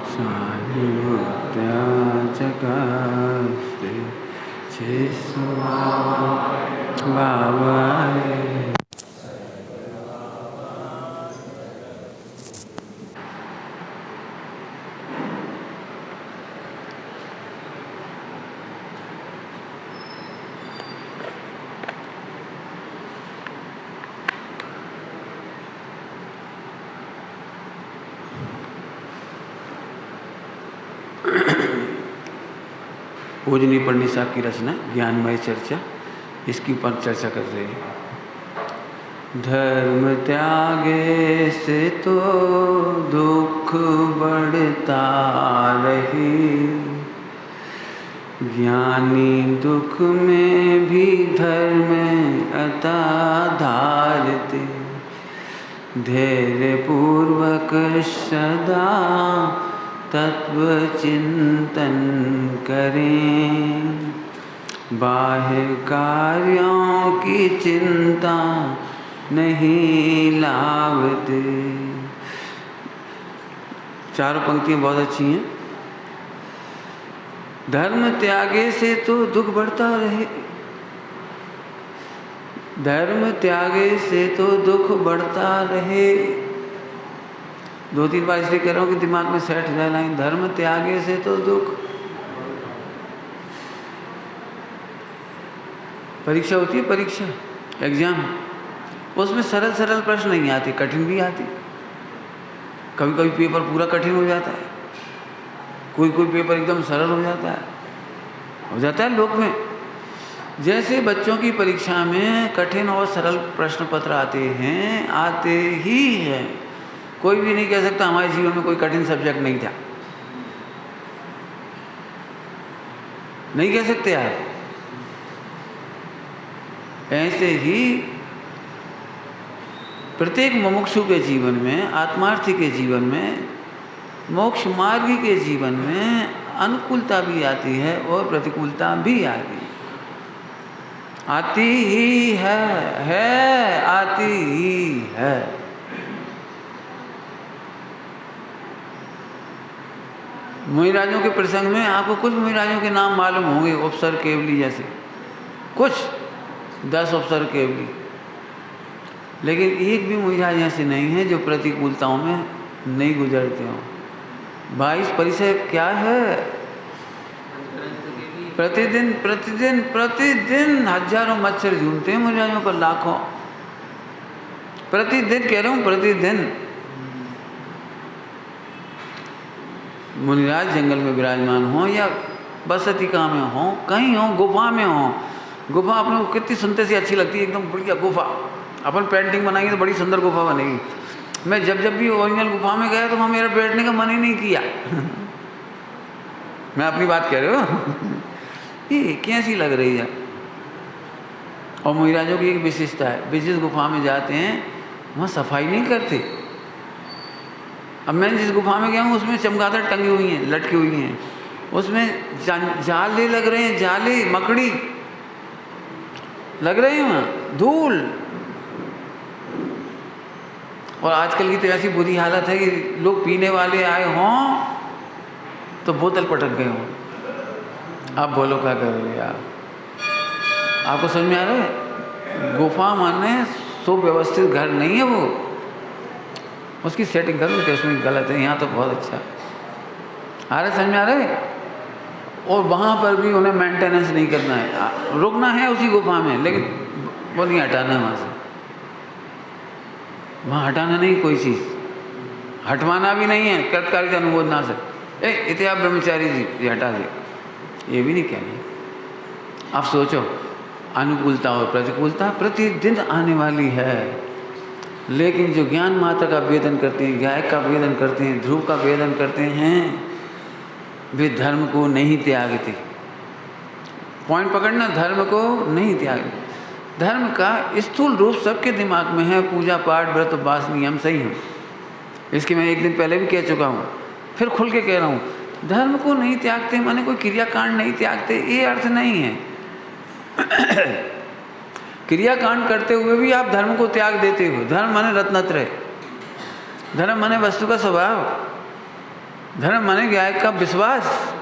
सानुत्या जगास्ते छेसुआ बाबाए। पूजनीय पंडित साहब की रचना ज्ञानमय चर्चा, इसके ऊपर चर्चा कर रहे हैं। धर्म त्यागे से तो दुख बढ़ता रहे, ज्ञानी दुख में भी धर्म अता धारते, धैर्य पूर्वक सदा तत्व चिंतन करें, बाह्य कार्यों की चिंता नहीं लावते। चारों पंक्तियां बहुत अच्छी हैं। धर्म त्यागे से तो दुख बढ़ता रहे, धर्म त्यागे से तो दुख बढ़ता रहे। दो तीन बार इसलिए कह रहा हूं कि दिमाग में सेट हो जाए लाइन। धर्म त्यागे से तो दुख। परीक्षा होती है, परीक्षा एग्जाम, उसमें सरल सरल प्रश्न नहीं आती, कठिन भी आती। कभी कभी पेपर पूरा कठिन हो जाता है, कोई कोई पेपर एकदम सरल हो जाता है लोक में। जैसे बच्चों की परीक्षा में कठिन और सरल प्रश्न पत्र आते हैं, आते ही हैं। कोई भी नहीं कह सकता हमारे जीवन में कोई कठिन सब्जेक्ट नहीं था, नहीं कह सकते आप। ऐसे ही प्रत्येक मुमुक्षु के जीवन में, आत्मार्थी के जीवन में, मोक्ष मार्गी के जीवन में अनुकूलता भी आती है और प्रतिकूलता भी आती ही है आती ही है। मुनिराजों के प्रसंग में आपको कुछ मुनिराजों के नाम मालूम होंगे, उपसर केवली जैसे, कुछ 10 उपसर केवली, लेकिन एक भी मुनिराज ऐसे नहीं है जो प्रतिकूलताओं में नहीं गुजरते हों। 22 परिचय क्या है? प्रतिदिन प्रतिदिन प्रतिदिन हजारों मच्छर झूमते हैं मुनिराजों को, लाखों, प्रतिदिन कह रहा हूँ, प्रतिदिन। मुनिराज जंगल में विराजमान हो या बसतिका में हो, कहीं हो, गुफा में हो। गुफा अपने को कितनी सुनते से अच्छी लगती है, एकदम बढ़िया गुफा। अपन पेंटिंग बनाएंगे तो बड़ी सुंदर गुफा बनेगी। मैं जब भी ओरिजिनल गुफा में गया तो वहाँ मेरा बैठने का मन ही नहीं किया। मैं अपनी बात कह रहे हो। ये कैसी लग रही है। और मुनिराजों की एक विशेषता है, वे जिस गुफा में जाते हैं वहाँ सफाई नहीं करते। अब मैं जिस गुफा में गया हूँ उसमें चमगादड़ टंगी हुई हैं, लटकी हुई हैं, उसमें जाले लग रहे हैं, जाले, मकड़ी लग रहे हैं वहाँ, धूल। और आजकल की तो ऐसी बुरी हालत है कि लोग पीने वाले आए हों तो बोतल पटक गए हों। आप बोलो क्या करोगे आप? आपको समझ में आ रहा है? गुफा माने सुव्यवस्थित घर नहीं है वो, उसकी सेटिंग कर लेते, उसमें गलत है। यहाँ तो बहुत अच्छा आ रहा है, समझ में आ रहा है? और वहाँ पर भी उन्हें मेंटेनेंस नहीं करना है, रुकना है उसी गुफा में, लेकिन वो नहीं हटाना है वहाँ से। वहाँ हटाना नहीं, कोई चीज़ हटवाना भी नहीं है, कृतकार्य अनुमोदना से। इतने आप ब्रह्मचारी जी ये हटा दे, ये भी नहीं कहना। आप सोचो, अनुकूलता और प्रतिकूलता प्रतिदिन आने वाली है, लेकिन जो ज्ञान मात्र का वेदन करते हैं, गायक का वेदन करते हैं, ध्रुव का वेदन करते हैं, वे धर्म को नहीं त्यागते। पॉइंट पकड़ना, धर्म को नहीं त्यागते। धर्म का स्थूल रूप सबके दिमाग में है, पूजा पाठ व्रत उपवास नियम सही है, इसके मैं एक दिन पहले भी कह चुका हूँ, फिर खुल के कह रहा हूँ। धर्म को नहीं त्यागते माने कोई क्रियाकांड नहीं त्यागते, ये अर्थ नहीं है। क्रियाकांड करते हुए भी आप धर्म को त्याग देते हो। धर्म माने रत्नत्रय, धर्म माने वस्तु का स्वभाव, धर्म माने क्या है? का विश्वास।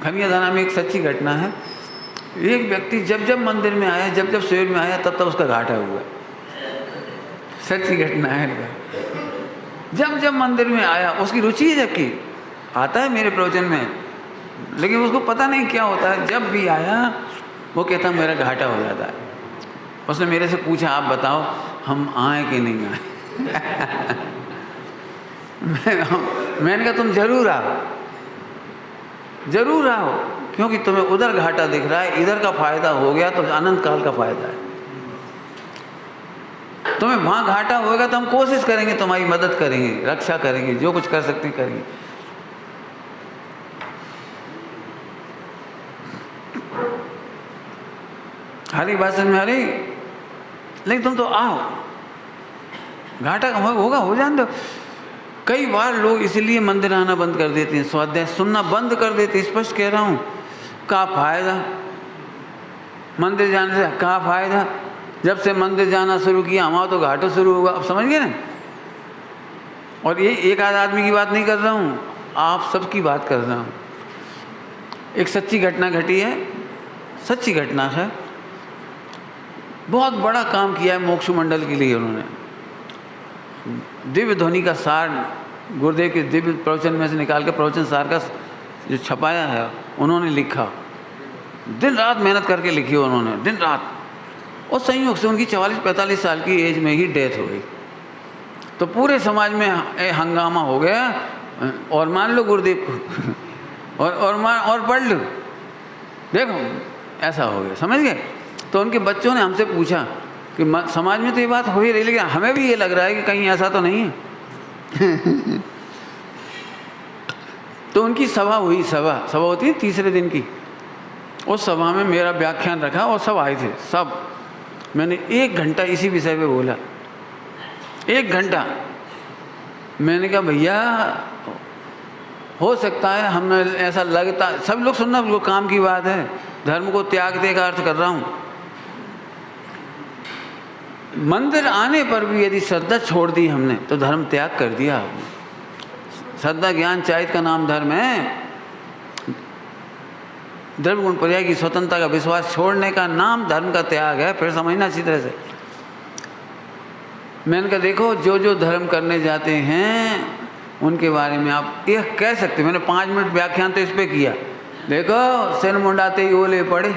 खनियादाना में एक सच्ची घटना है। एक व्यक्ति जब जब मंदिर में आया, जब जब शिविर में आया, तब तब उसका घाटा हुआ। सच्ची घटना है। जब जब मंदिर में आया, उसकी रुचि है, जबकि आता है मेरे प्रवचन में, लेकिन उसको पता नहीं क्या होता है, जब भी आया वो कहता मेरा घाटा हो जाता है। उसने मेरे से पूछा, आप बताओ हम आए कि नहीं आए? मैंने कहा तुम जरूर आओ, जरूर आओ, क्योंकि तुम्हें उधर घाटा दिख रहा है, इधर का फायदा हो गया तो अनंत काल का फायदा है। तुम्हें वहां घाटा होगा तो हम कोशिश करेंगे, तुम्हारी मदद करेंगे, रक्षा करेंगे, जो कुछ कर सकते हैं करेंगे। हरी बात समझ में आ रही? लेकिन तुम तो आओ, घाटा होगा, हो जाने दो। कई बार लोग इसलिए मंदिर आना बंद कर देते हैं, स्वाध्याय सुनना बंद कर देते हैं। स्पष्ट कह रहा हूँ, क्या फायदा मंदिर जाने से? क्या फायदा? जब से मंदिर जाना शुरू किया हमारा तो घाटा शुरू होगा। अब समझ गए ना? और ये एक आध आदमी की बात नहीं कर रहा हूँ, आप सबकी बात कर रहा हूँ। एक सच्ची घटना घटी है, सच्ची घटना है। बहुत बड़ा काम किया है मोक्ष मंडल के लिए उन्होंने। दिव्य ध्वनि का सार गुरुदेव के दिव्य प्रवचन में से निकाल के प्रवचन सार का जो छपाया है उन्होंने लिखा। दिन रात मेहनत करके लिखी उन्होंने, दिन रात। और संयोग से उनकी 44-45 साल की एज में ही डेथ हो गई। तो पूरे समाज में हंगामा हो गया, और मान लो गुरुदेव को और पढ़ लो, देखो ऐसा हो गया। समझ गए? तो उनके बच्चों ने हमसे पूछा कि समाज में तो ये बात हो ही रही, लेकिन हमें भी ये लग रहा है कि कहीं ऐसा तो नहीं है। तो उनकी सभा हुई, सभा होती है तीसरे दिन की। उस सभा में मेरा व्याख्यान रखा और सब आए थे, सब। मैंने 1 घंटा इसी विषय पे बोला, 1 घंटा। मैंने कहा भैया हो सकता है हमें ऐसा लगता, सब लोग सुनना, लोग काम की बात है, धर्म को त्यागने का अर्थ कर रहा हूँ। मंदिर आने पर भी यदि श्रद्धा छोड़ दी हमने तो धर्म त्याग कर दिया आपने। श्रद्धा ज्ञान चाहित का नाम धर्म है। द्रव्य गुण पर्याय की स्वतंत्रता का विश्वास छोड़ने का नाम धर्म का त्याग है। फिर समझना अच्छी तरह से। मैंने कहा देखो, जो जो धर्म करने जाते हैं उनके बारे में आप यह कह सकते। मैंने 5 मिनट व्याख्यान तो इस पे किया। देखो सिर मुंडाते ही ओले पड़े।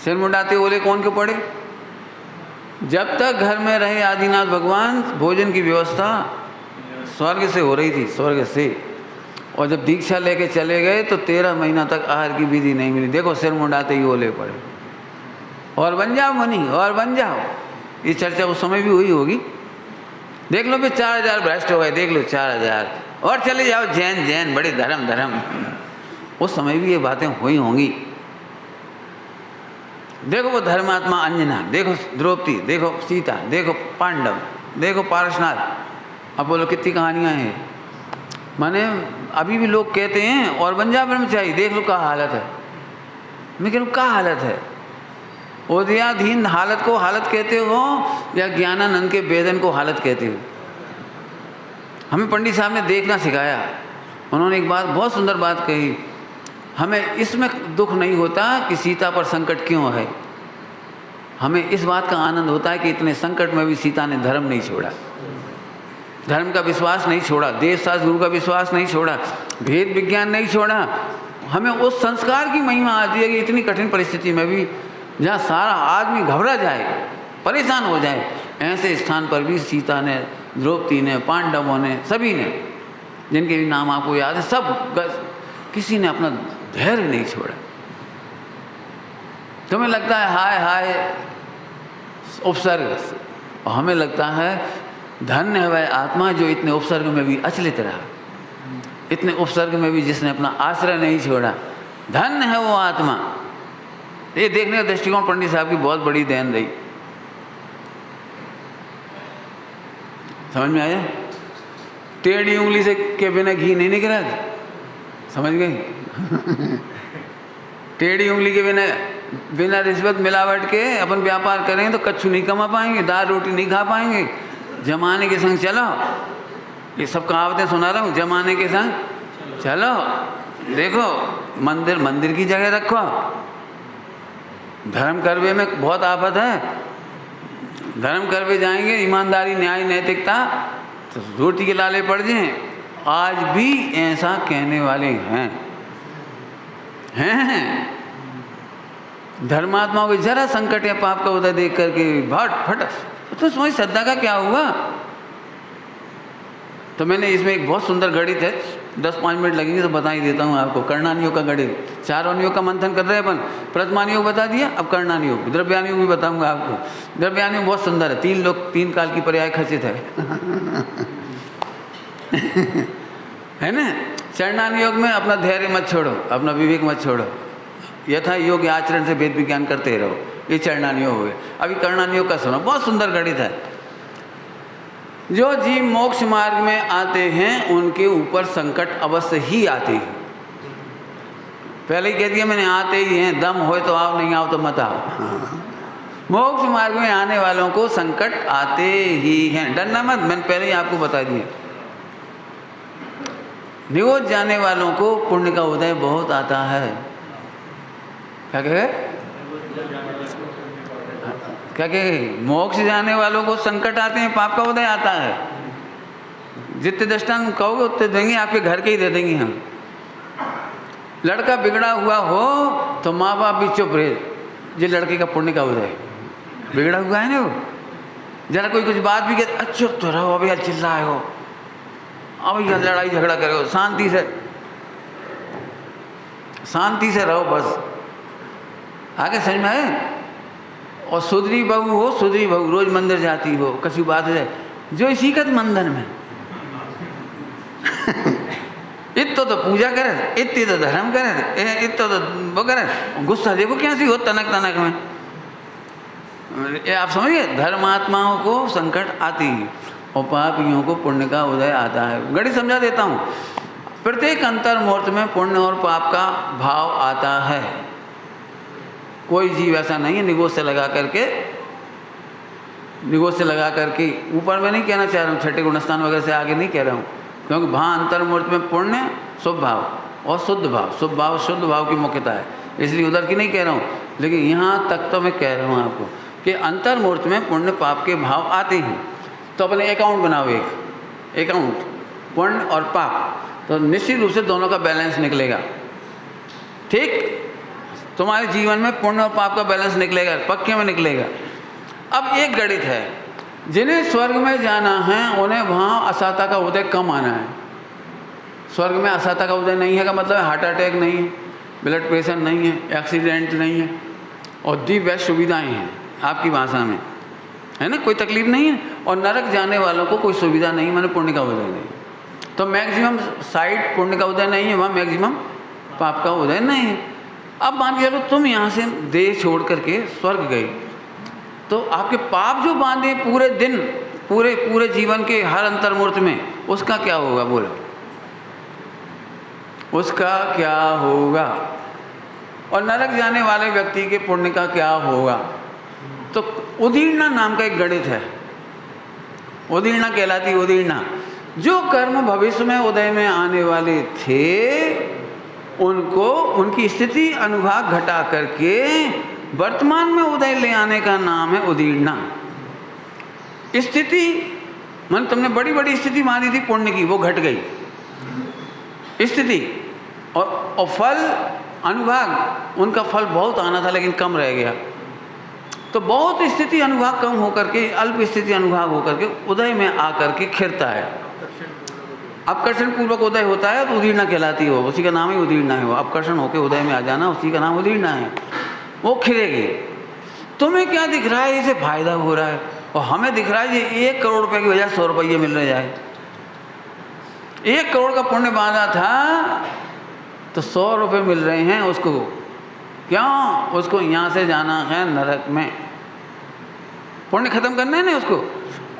सिर मुंडाते ओले कौन के पड़े? जब तक घर में रहे आदिनाथ भगवान, भोजन की व्यवस्था स्वर्ग से हो रही थी, स्वर्ग से। और जब दीक्षा लेके चले गए तो 13 महीना तक आहार की विधि नहीं मिली। देखो सिर मुंडाते ही ओले पड़े। और बन जाओ मुनि, और बन जाओ। ये चर्चा उस समय भी हुई होगी। देख लो भी 4000 भ्रष्ट हो गए, देख लो 4000। और चले जाओ जैन, बड़े धर्म। उस समय भी ये बातें हुई होंगी। देखो वो धर्मात्मा अंजना, देखो द्रौपदी, देखो सीता, देखो पांडव, देखो पारसनाथ। अब बोलो कितनी कहानियाँ हैं। माने अभी भी लोग कहते हैं और बन जा ब्रह्मचारी, देख लो क्या हालत है। मैं कह रहा हूँ क्या हालत है? ओदयाधीन हालत को हालत कहते हो या ज्ञानानंद के वेदन को हालत कहते हो? हमें पंडित साहब ने देखना सिखाया। उन्होंने एक बात, बहुत सुंदर बात कही। हमें इसमें दुख नहीं होता कि सीता पर संकट क्यों है, हमें इस बात का आनंद होता है कि इतने संकट में भी सीता ने धर्म नहीं छोड़ा, धर्म का विश्वास नहीं छोड़ा, देश शास्त्र गुरु का विश्वास नहीं छोड़ा, भेद विज्ञान नहीं छोड़ा। हमें उस संस्कार की महिमा आती है कि इतनी कठिन परिस्थिति में भी, जहाँ सारा आदमी घबरा जाए, परेशान हो जाए, ऐसे स्थान पर भी सीता ने, द्रौपदी ने, पांडवों ने, सभी ने, जिनके भी नाम आपको याद है, सब किसी ने अपना धैर्य नहीं छोड़ा। तुम्हें लगता है हाय हाय उपसर्ग, और हमें लगता है धन्य है वह आत्मा जो इतने उपसर्ग में भी अचलित रहा, इतने उपसर्ग में भी जिसने अपना आश्रय नहीं छोड़ा। धन्य है वो आत्मा। ये देखने का दृष्टिकोण पंडित साहब की बहुत बड़ी देन रही। समझ में आया? टेढ़ी उंगली से के बिना घी नहीं निकला। समझ गए? टेढ़ी उंगली के बिना रिश्वत मिलावट के अपन व्यापार करेंगे तो कच्छु नहीं कमा पाएंगे, दाल रोटी नहीं खा पाएंगे, जमाने के संग चलो, ये सब कहावतें सुना रहा हूँ, जमाने के संग चलो। देखो मंदिर की जगह रखो, धर्म करवे में बहुत आफत है। धर्म करवे जाएंगे, ईमानदारी न्याय नैतिकता, तो रोटी के लाले पड़ जाएं। आज भी ऐसा कहने वाले हैं। धर्मात्माओं को जरा संकट या पाप का उदय देख करके भट फट, तो समझ श्रद्धा का क्या हुआ। तो मैंने इसमें एक बहुत सुंदर गणित है, 10-5 मिनट लगेंगे तो बता ही देता हूँ आपको। कर्णानियोग का गणित, 4 अनियोग का मंथन कर रहे हैं अपन। प्रथमानियोग बता दिया, अब कर्णानियोग, द्रव्यानियोग भी बताऊंगा आपको। द्रव्यानियोग बहुत सुंदर है, 3 काल की पर्याय खचित है। है ना। चरणानियोग में अपना धैर्य मत छोड़ो, अपना विवेक मत छोड़ो, यथा योग्य आचरण से वेद विज्ञान करते रहो, ये चरणानियोग हो गए। अभी कर्णानियोग का सुनो, बहुत सुंदर गणित है। जो जीव मोक्ष मार्ग में आते हैं उनके ऊपर संकट अवश्य ही आते हैं। पहले ही कह दिया मैंने, आते ही हैं, दम हो तो आओ, नहीं आओ तो मत आओ। मोक्ष मार्ग में आने वालों को संकट आते ही हैं, डरना मत, मैंने पहले ही आपको बता दिया। निवोच जाने वालों को पुण्य का उदय बहुत आता है। क्या कहे? क्या कहे? मोक्ष जाने वालों को संकट आते हैं, पाप का उदय आता है। जितने दृष्टांत कहोगे उतने देंगे, आपके घर के ही दे देंगे हम। लड़का बिगड़ा हुआ हो तो माँ बाप भी चुप रहे, ये लड़के का पुण्य का उदय, बिगड़ा हुआ है ना वो। जरा कोई कुछ बात भी कहते, चुप तो रहो, अभी चिल्लाए हो, अभी लड़ाई झगड़ा करो, शांति से रहो बस। आगे समझ में आए। और सुधरी बहू हो, सुधरी बहू रोज मंदिर जाती हो, कसी बात हो जाए, जो इसी का मंदिर में इतो तो पूजा करे, इतनी तो धर्म करे, इतो तो वो करे, गुस्सा देखो क्या सी हो तनक में। आप समझिए, धर्मात्माओं को संकट आती है और पापियों को पुण्य का उदय आता है। गणित समझा देता हूँ। प्रत्येक अंतर मुहूर्त में पुण्य और पाप का भाव आता है। कोई जीव ऐसा नहीं है निगोज से लगा करके, ऊपर में नहीं कहना चाह रहा हूँ, छठे गुणस्थान वगैरह से आगे नहीं कह रहा हूँ, क्योंकि वहाँ अंतर मुहूर्त में पुण्य शुभ भाव और शुद्ध भाव, शुभ भाव शुद्ध भाव की मुख्यता है, इसलिए उधर की नहीं कह रहा हूँ। लेकिन यहाँ तक तो मैं कह रहा हूँ आपको कि अंतर मुहूर्त में पुण्य पाप के भाव आते हैं। तो अपने अकाउंट बनाओ, एक अकाउंट पुण्य और पाप, तो निश्चित रूप से दोनों का बैलेंस निकलेगा। ठीक, तुम्हारे जीवन में पुण्य और पाप का बैलेंस निकलेगा, पक्के में निकलेगा। अब एक गणित है, जिन्हें स्वर्ग में जाना है उन्हें वहाँ असाता का उदय कम आना है। स्वर्ग में असाता का उदय नहीं है का मतलब हार्ट अटैक नहीं है, ब्लड प्रेशर नहीं है, एक्सीडेंट नहीं है, और दी बेस्ट सुविधाएँ हैं आपकी भाषा में, है ना, कोई तकलीफ नहीं है। और नरक जाने वालों को कोई सुविधा नहीं, मैंने पुण्य का उदय नहीं। तो मैक्सिमम साइड पुण्य का उदय नहीं है, वहाँ मैक्सिमम पाप का उदय नहीं है। अब मान के चलो तुम यहाँ से देह छोड़ करके स्वर्ग गए, तो आपके पाप जो बांधे पूरे दिन, पूरे जीवन के हर अंतर मुहूर्त में, उसका क्या होगा? बोलो, उसका क्या होगा? और नरक जाने वाले व्यक्ति के पुण्य का क्या होगा? तो उदीर्णा नाम का एक गणित है, उदीर्णा कहलाती, उदीर्णा। जो कर्म भविष्य में उदय में आने वाले थे उनको उनकी स्थिति अनुभाग घटा करके वर्तमान में उदय ले आने का नाम है उदीर्णा। स्थिति मन तुमने बड़ी बड़ी स्थिति मानी थी पुण्य की, वो घट गई स्थिति, और फल अनुभाग, उनका फल बहुत आना था लेकिन कम रह गया। तो बहुत स्थिति अनुभाग कम होकर के, अल्प स्थिति अनुभाग होकर के उदय में आकर के खिरता है। अपकर्षण पूर्वक उदय होता है तो उदीर्णा कहलाती हो, उसी का नाम ही उदीर्णा है। वो अपकर्षण होकर उदय में आ जाना, उसी का नाम उदीर्णा है। वो खिलेगी। तुम्हें क्या दिख रहा है? इसे फायदा हो रहा है, और हमें दिख रहा है ये 1 करोड़ रुपए की वजह 100 रुपये मिल रहे जाए। 1 करोड़ का पुण्य बांधा था तो 100 रुपये मिल रहे हैं उसको। क्यों? उसको यहाँ से जाना है नरक में, पुण्य खत्म करना है ना उसको।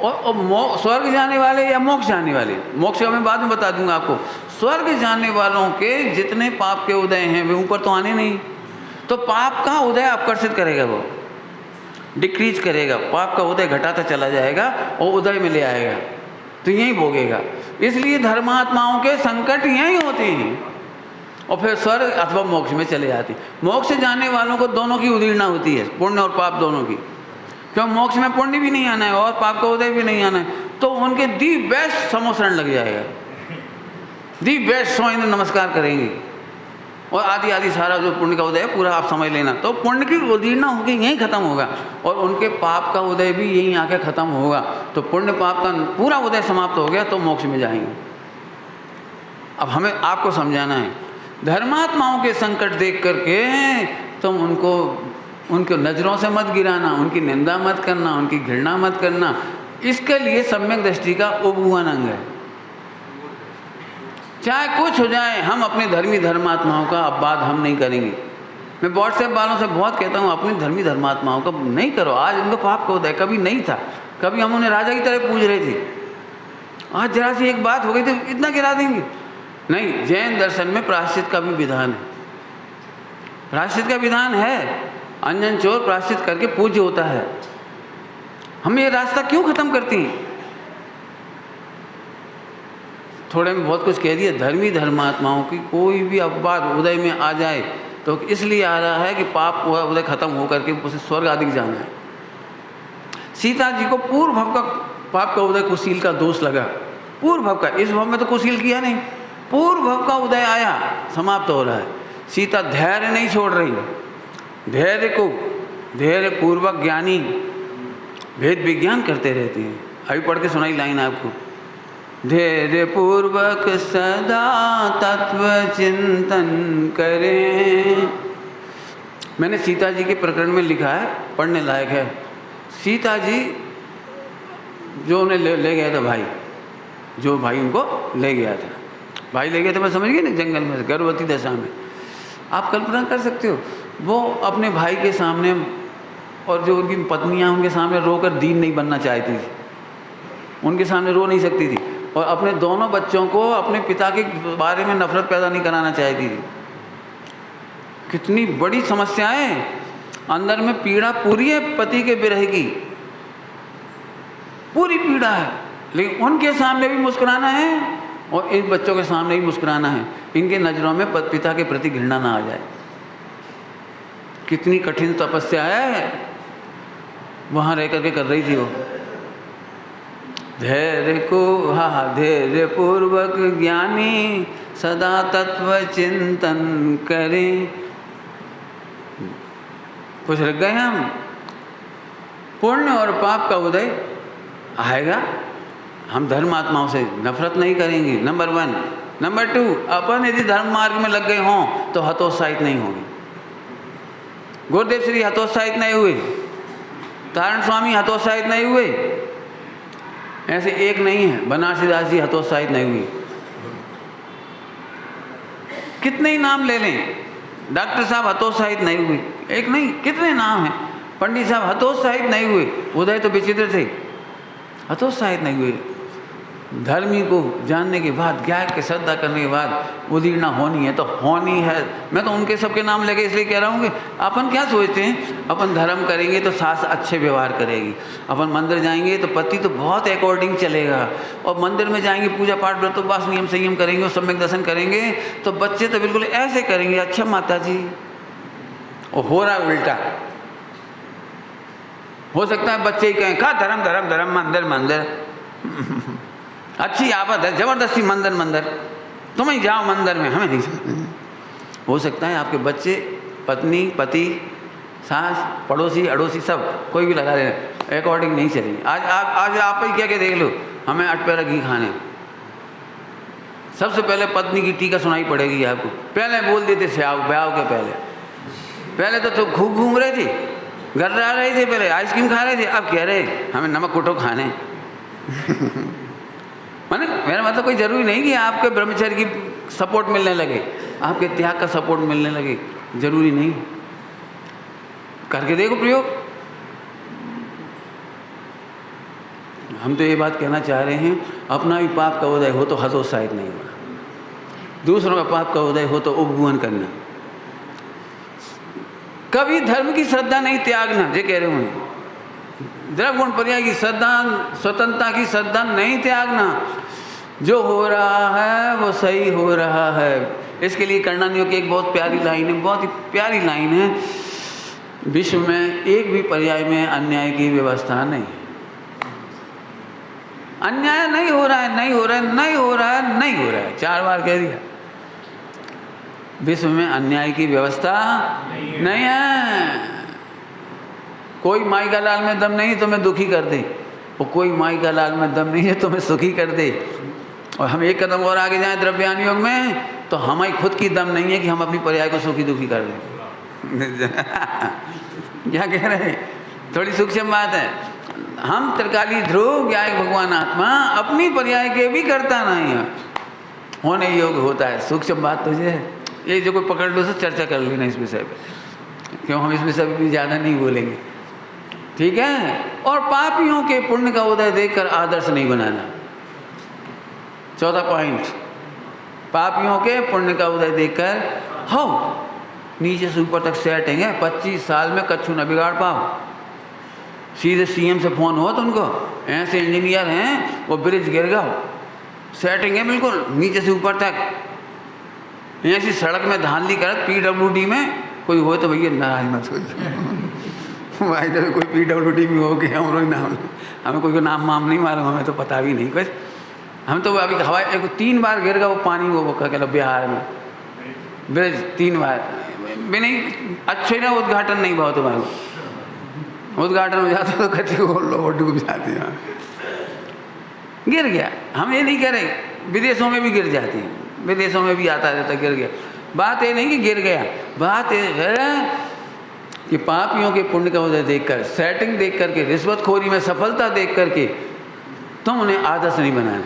और स्वर्ग जाने वाले या मोक्ष जाने वाले, मोक्ष का मैं बाद में बता दूंगा आपको। स्वर्ग जाने वालों के जितने पाप के उदय हैं वे ऊपर तो आने नहीं, तो पाप का उदय आकर्षित करेगा वो। डिक्रीज करेगा, पाप का उदय घटाता चला जाएगा और उदय में ले आएगा, तो यहीं भोगेगा। इसलिए धर्मात्माओं के संकट यहीं होते हैं और फिर स्वर्ग अथवा मोक्ष में चले जाते हैं। मोक्ष से जाने वालों को दोनों की उदीर्णा होती है, पुण्य और पाप दोनों की, क्यों मोक्ष में पुण्य भी नहीं आना है और पाप का उदय भी नहीं आना है, तो उनके दी बेस्ट समोसरण लग जाएगा, दी बेस्ट 100 इंद्र नमस्कार करेंगे और आदि आदि सारा जो पुण्य का उदय है पूरा आप समझ लेना। तो पुण्य की उदीर्णा होगी यहीं खत्म होगा और उनके पाप का उदय भी यहीं आके खत्म होगा। तो पुण्य पाप का पूरा उदय समाप्त हो गया तो मोक्ष में जाएंगे। अब हमें आपको समझाना है, धर्मात्माओं के संकट देख करके तुम उनको उनके नज़रों से मत गिराना, उनकी निंदा मत करना, उनकी घृणा मत करना। इसके लिए सम्यक दृष्टि का उपभुवन अंग है। चाहे कुछ हो जाए, हम अपने धर्मी धर्मात्माओं का अब बात हम नहीं करेंगे। मैं व्हाट्सएप वालों से बहुत कहता हूँ अपनी धर्मी धर्मात्माओं का नहीं करो। आज इनको पाप का उदय कभी नहीं था, कभी हम उन्हें राजा की तरह पूज रहे थे, आज जरा सी एक बात हो गई तो इतना गिरा देंगे। नहीं, जैन दर्शन में प्रायश्चित का भी विधान है, प्रायश्चित का विधान है। अंजन चोर प्रायश्चित करके पूज्य होता है। हम ये रास्ता क्यों खत्म करती हैं? थोड़े में बहुत कुछ कह दिया। धर्मी धर्मात्माओं की कोई भी अपवाद उदय में आ जाए तो इसलिए आ रहा है कि पाप उदय खत्म हो करके उसे स्वर्ग आदि जाना है। सीता जी को पूर्व भव का पाप का उदय कुशील का दोष लगा, पूर्व भव का, इस भव में तो कुशील किया नहीं, पूर्व भव का उदय आया, समाप्त हो रहा है। सीता धैर्य नहीं छोड़ रही, धैर्य को धैर्य पूर्वक ज्ञानी भेद विज्ञान करते रहते हैं। अभी पढ़ के सुनाई लाइन आपको, धैर्य पूर्वक सदा तत्व चिंतन करें। मैंने सीता जी के प्रकरण में लिखा है, पढ़ने लायक है। सीता जी जो उन्हें ले गया था भाई, जो भाई उनको ले गया था, भाई ले गया था, मैं समझ गई ना, जंगल में गर्भवती दशा में। आप कल्पना कर सकते हो, वो अपने भाई के सामने और जो उनकी पत्नियां उनके सामने रोकर दीन नहीं बनना चाहती थी, उनके सामने रो नहीं सकती थी, और अपने दोनों बच्चों को अपने पिता के बारे में नफरत पैदा नहीं कराना चाहती थी। कितनी बड़ी समस्याएं, अंदर में पीड़ा पूरी है, पति के विरह की पूरी पीड़ा है, लेकिन उनके सामने भी मुस्कुराना है और इन बच्चों के सामने भी मुस्कुराना है। इनके नज़रों में पिता के प्रति घृणा ना आ जाए। कितनी कठिन तपस्या है वहाँ रह करके कर रही थी वो। धैर्य को धैर्य पूर्वक ज्ञानी सदा तत्व चिंतन करें। कुछ रख गए हम। पुण्य और पाप का उदय आएगा, हम धर्मात्माओं से नफरत नहीं करेंगे, नंबर 1। नंबर 2, अपन यदि धर्म मार्ग में लग गए हों तो हतोत्साहित नहीं होंगे। गुरुदेव श्री हतोत्साहित नहीं हुए, तारण स्वामी हतोत्साहित नहीं हुए, ऐसे एक नहीं है, बनारसी दास जी हतोत्साहित नहीं हुई। कितने ही नाम ले लें, डॉक्टर साहब हतोत्साहित नहीं हुए, एक नहीं कितने नाम हैं। पंडित साहब हतोत्साहित नहीं हुए, उदय तो विचित्र थे, हतोत्साहित नहीं हुए। धर्मी को जानने के बाद, ज्ञान के श्रद्धा करने के बाद उदीर्णा होनी है तो होनी है। मैं तो उनके सबके नाम लेके इसलिए कह रहा हूँ कि अपन क्या सोचते हैं, अपन धर्म करेंगे तो सास अच्छे व्यवहार करेगी, अपन मंदिर जाएंगे तो पति तो बहुत अकॉर्डिंग चलेगा, और मंदिर में जाएंगे पूजा पाठ व्रत उपवास नियम संयम करेंगे और सम्यक दर्शन करेंगे तो बच्चे तो बिल्कुल ऐसे करेंगे, अच्छा माता जी। और हो रहा है उल्टा। हो सकता है बच्चे ही कहें का धर्म धर्म धर्म, मंदिर मंदिर अच्छी आफत है, जबरदस्ती मंदिर मंदिर, तुम ही जाओ मंदिर में, हमें नहीं। हो सकता है आपके बच्चे पत्नी पति सास पड़ोसी अड़ोसी सब कोई भी लगा रहे अकॉर्डिंग नहीं चलेंगे। आज आप ही क्या क्या देख लो, हमें 8 पैरा घी खाने, सबसे पहले पत्नी की टीका सुनाई पड़ेगी आपको। पहले बोल देते ब्याह के पहले तो खूब घूम रहे थे, घर आ रहे थे, पहले आइसक्रीम खा रहे थे, अब कह रहे हमें नमक कुटो खाने। माने मेरा मतलब कोई ज़रूरी नहीं कि आपके ब्रह्मचर्य की सपोर्ट मिलने लगे, आपके त्याग का सपोर्ट मिलने लगे, ज़रूरी नहीं। करके देखो प्रयोग। हम तो ये बात कहना चाह रहे हैं, अपना भी पाप का उदय हो तो हतोत्साहित नहीं होना, दूसरों का पाप का उदय हो तो उपभुवन करना, कभी धर्म की श्रद्धा नहीं त्यागना। ये कह रहे हूँ द्रव्यगुण पर्याय की श्रद्धा, स्वतंत्रता की श्रद्धा नहीं त्यागना। जो हो रहा है वो सही हो रहा है। इसके लिए कर्णानियों की एक बहुत प्यारी लाइन है, बहुत ही प्यारी लाइन है, विश्व में एक भी पर्याय में अन्याय की व्यवस्था नहीं। अन्याय नहीं हो रहा है, नहीं हो रहा है, नहीं हो रहा है, नहीं हो रहा है, 4 बार कह दिया। विश्व में अन्याय की व्यवस्था नहीं है। कोई माई का लाल में दम नहीं तो मैं दुखी कर दे, और कोई माई का लाल में दम नहीं है तो मैं सुखी कर दे। और हम एक कदम और आगे जाएं द्रव्यान योग में, तो हमारी खुद की दम नहीं है कि हम अपनी पर्याय को सुखी दुखी कर दें। क्या कह रहे हैं? थोड़ी सूक्ष्म बात है। हम त्रिकाली ध्रुव ज्ञायक भगवान आत्मा अपनी पर्याय के भी करता नहीं है, होने योग्य होता है। सूक्ष्म बात तुझे है, ये जो कोई पकड़ लो तो चर्चा कर लेना इस विषय पे, क्यों हम इस विषय पे भी ज़्यादा नहीं बोलेंगे, ठीक है। और पापियों के पुण्य का उदय देखकर आदर्श नहीं बनाना। 14 पॉइंट, पापियों के पुण्य का उदय देखकर हो नीचे से ऊपर तक सेटिंग है। 25 साल में कच्छू न बिगाड़ पाओ। सीधे सीएम से फोन हो तो उनको, ऐसे इंजीनियर हैं वो ब्रिज गिर गया, सेटिंग है बिल्कुल नीचे से ऊपर तक। ऐसी सड़क में धांधली कर PWD में कोई हो तो भैया नाराज मत हो भाई, जब कोई PWD में हो गया हम नाम, हमें कोई नाम वाम नहीं मालूम, हमें तो पता भी नहीं कुछ। हम तो अभी हवाई एक 3 बार गिर गया वो पानी, वो क्या बिहार में ब्रिज 3 बार भी नहीं, अच्छे ना उद्घाटन नहीं बहुत बार, उद्घाटन हो जाता तो कच्चे को डूब जाती है, गिर गया। हम ये नहीं कह रहे, विदेशों में भी गिर जाती है, विदेशों में भी आता रहता गिर गया। बात ये नहीं कि गिर गया, बात ये है कि पापियों के पुण्य का उदय देखकर, सेटिंग देख करके, रिश्वतखोरी में सफलता देख करके तुम उन्हें आदर्श नहीं बनाना।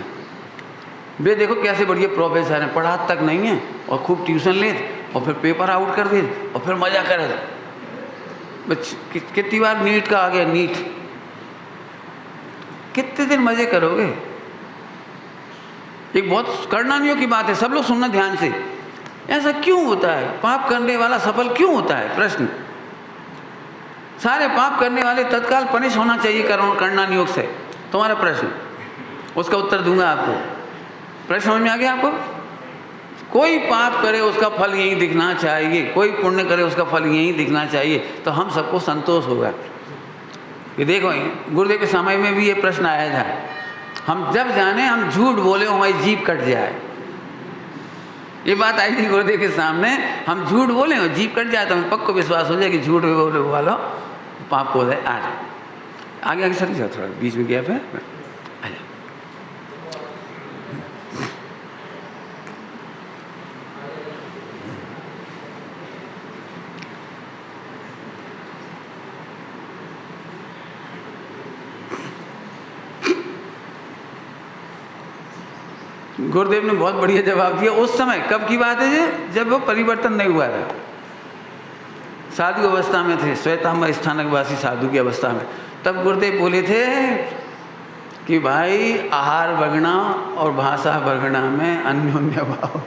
वे देखो कैसे बढ़िया प्रोफेसर हैं, पढ़ा तक नहीं है और खूब ट्यूशन ले और फिर पेपर आउट कर दे और फिर मजा कर। कितनी बार नीट का आ गया, नीट कितने दिन मजे करोगे। एक बहुत कर्णानियों की बात है, सब लोग सुनना ध्यान से। ऐसा क्यों होता है? पाप करने वाला सफल क्यों होता है? प्रश्न। सारे पाप करने वाले तत्काल पनिश होना चाहिए कर्णान योग से। तुम्हारा प्रश्न, उसका उत्तर दूंगा आपको। प्रश्न समझ में आ गया आपको? कोई पाप करे उसका फल यही दिखना चाहिए, कोई पुण्य करे उसका फल यही दिखना चाहिए, तो हम सबको संतोष होगा। ये देखो गुरुदेव के समय में भी ये प्रश्न आया था, हम जब जाने हम झूठ बोले हमारी जीभ कट जाए। ये बात आई थी गुरुदेव के सामने, हम झूठ बोले और जीभ कट जाए तो हमें पक्का विश्वास हो जाए कि झूठ बोले वाला पाप को जाए। आ जाए आगे आगे सर जाओ, थोड़ा बीच में गैप है, आ जाओ। गुरुदेव ने बहुत बढ़िया जवाब दिया। उस समय कब की बात है? जब वो परिवर्तन नहीं हुआ था, साधु अवस्था में थे, श्वेतांबर स्थानकवासी साधु की अवस्था में। तब गुरुदेव बोले थे कि भाई आहार वर्गना और भाषा वर्गना में अन्योन्य भाव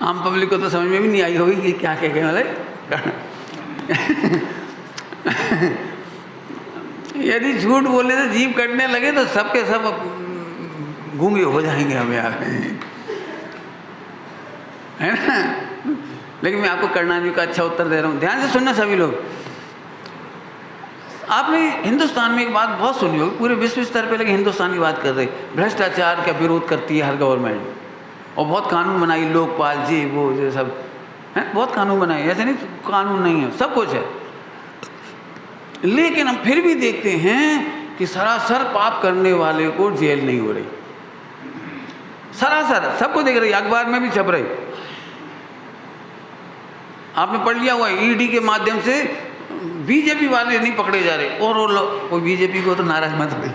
आम पब्लिक को तो समझ में भी नहीं आई होगी कि क्या कहने वाले। यदि झूठ बोले तो जीभ कटने लगे तो सबके सब गूंगे हो जाएंगे हम यार, है ना। लेकिन मैं आपको कर्णानियों का अच्छा उत्तर दे रहा हूँ, ध्यान से सुनना सभी लोग। आपने हिंदुस्तान में एक बात बहुत सुनी होगी, पूरे विश्व स्तर पे लेकिन हिंदुस्तान की बात कर रहे, भ्रष्टाचार का विरोध करती है हर गवर्नमेंट, और बहुत कानून बनाई, लोकपाल जी वो ये सब है, बहुत कानून बनाए। ऐसे नहीं कानून नहीं है, सब कुछ है, लेकिन हम फिर भी देखते हैं कि सरासर पाप करने वाले को जेल नहीं हो रही। सरासर सबको देख रही, अखबार में भी छप रही। आपने पढ़ लिया हुआ ईडी के माध्यम से बीजेपी वाले नहीं पकड़े जा रहे, और कोई बीजेपी को तो नाराज मत हुई,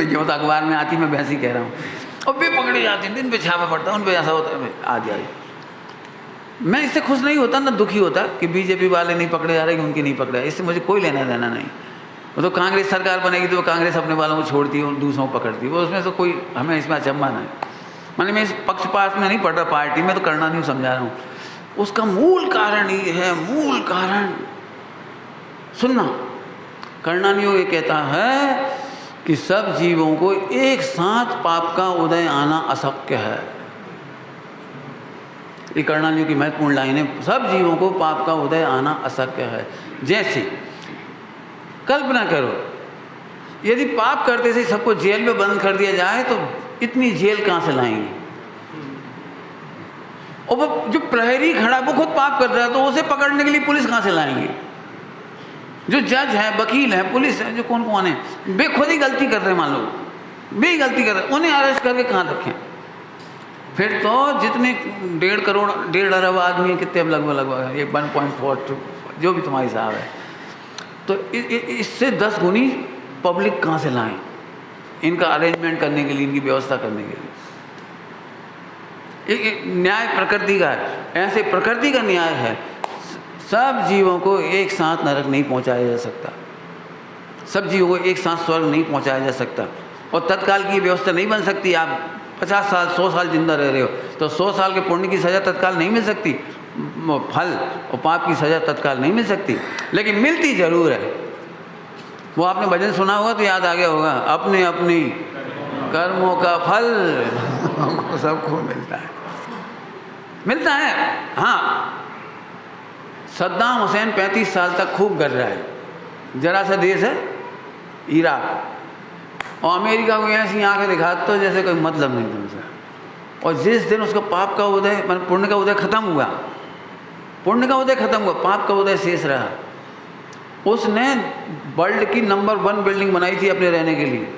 ये तो अखबार में आती, मैं वैसे ही कह रहा हूँ, और वे पकड़े जाते हैं, दिन पे छापा पड़ता है उन पे, ऐसा होता है आदि आदि। मैं इससे खुश नहीं होता ना दुखी होता कि बीजेपी वाले नहीं पकड़े जा रहे, कि उनके नहीं पकड़े, इससे मुझे कोई लेना देना नहीं। वो तो कांग्रेस सरकार बनेगी तो कांग्रेस अपने वालों को छोड़ती है, दूसरों को पकड़ती है, वो उसमें तो कोई हमें इसमें अचंभा नहीं। मैंने मैं इस पक्षपात में नहीं पढ़ रहा, पार्टी में तो करना नहीं समझा रहा हूँ। उसका मूल कारण ये है, मूल कारण सुनना। कर्णन योग ये कहता है कि सब जीवों को एक साथ पाप का उदय आना अशक्य है। ये कर्णन योग की महत्वपूर्ण लाइन है, सब जीवों को पाप का उदय आना अशक्य है। जैसे कल्पना करो, यदि पाप करते से सबको जेल में बंद कर दिया जाए तो इतनी जेल कहाँ से लाएंगे? और वो जो प्रहरी खड़ा वो खुद पाप कर रहा है तो उसे पकड़ने के लिए पुलिस कहाँ से लाएंगे? जो जज है, वकील है, पुलिस है, जो कौन कौन है, वे खुद ही गलती कर रहे हैं, मान लो वे ही गलती कर रहे हैं, उन्हें अरेस्ट करके कहाँ रखें? फिर तो जितने 1.5 करोड़ 1.5 अरब आदमी, कितने लगभग 1.4 जो भी तुम्हारी हिसाब है, तो इससे 10 गुनी पब्लिक कहाँ से लाएं इनका अरेंजमेंट करने के लिए, इनकी व्यवस्था करने के लिए? एक न्याय प्रकृति का है, ऐसे प्रकृति का न्याय है। सब जीवों को एक साथ नरक नहीं पहुंचाया जा सकता, सब जीवों को एक साथ स्वर्ग नहीं पहुंचाया जा सकता, और तत्काल की व्यवस्था नहीं बन सकती। आप 50 साल 100 साल जिंदा रह रहे हो तो 100 साल के पुण्य की सज़ा तत्काल नहीं मिल सकती, फल और पाप की सज़ा तत्काल नहीं मिल सकती, लेकिन मिलती जरूर है। वो आपने भजन सुना होगा तो याद आ गया होगा, अपने अपनी कर्मों का फल सबको मिलता है। हाँ, सद्दाम हुसैन 35 साल तक खूब कर रहा है, जरा सा देश है इराक, और अमेरिका को ऐसी आंखें दिखाते तो जैसे कोई मतलब नहीं तुमसे। और जिस दिन उसका पाप का उदय, मतलब पुण्य का उदय खत्म हुआ, पुण्य का उदय खत्म हुआ, पाप का उदय शेष रहा, उसने वर्ल्ड की नंबर 1 बिल्डिंग बनाई थी अपने रहने के लिए,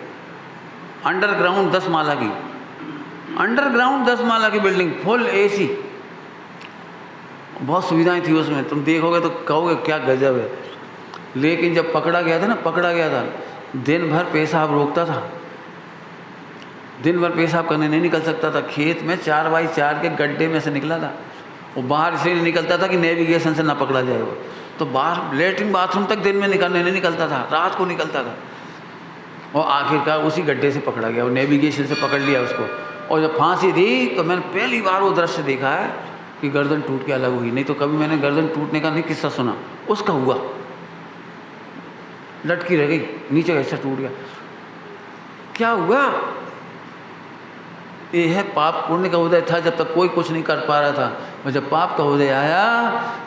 अंडरग्राउंड 10 माला की, अंडरग्राउंड 10 माला की बिल्डिंग, फुल AC, बहुत सुविधाएं थी उसमें, तुम देखोगे तो कहोगे क्या गजब है। लेकिन जब पकड़ा गया था, दिन भर पेशाब रोकता था, दिन भर पेशाब करने नहीं निकल सकता था, खेत में 4x4 के गड्ढे में से निकला था। वो बाहर इसलिए नहीं निकलता था कि नेविगेशन से ना पकड़ा जाए, वो तो बाहर लेटरिन बाथरूम तक दिन में निकलने नहीं निकलता था, रात को निकलता था, और आखिरकार उसी गड्ढे से पकड़ा गया, वो नेविगेशन से पकड़ लिया उसको। और जब फांसी दी तो मैंने पहली बार वो दृश्य देखा है कि गर्दन टूट के अलग हुई, नहीं तो कभी मैंने गर्दन टूटने का नहीं किस्सा सुना, उसका हुआ, लटकी रह गई नीचे, ऐसा टूट गया। क्या हुआ? ये है पाप पुण्य का उदय था, जब तक कोई कुछ नहीं कर पा रहा था, और जब पाप का उदय आया,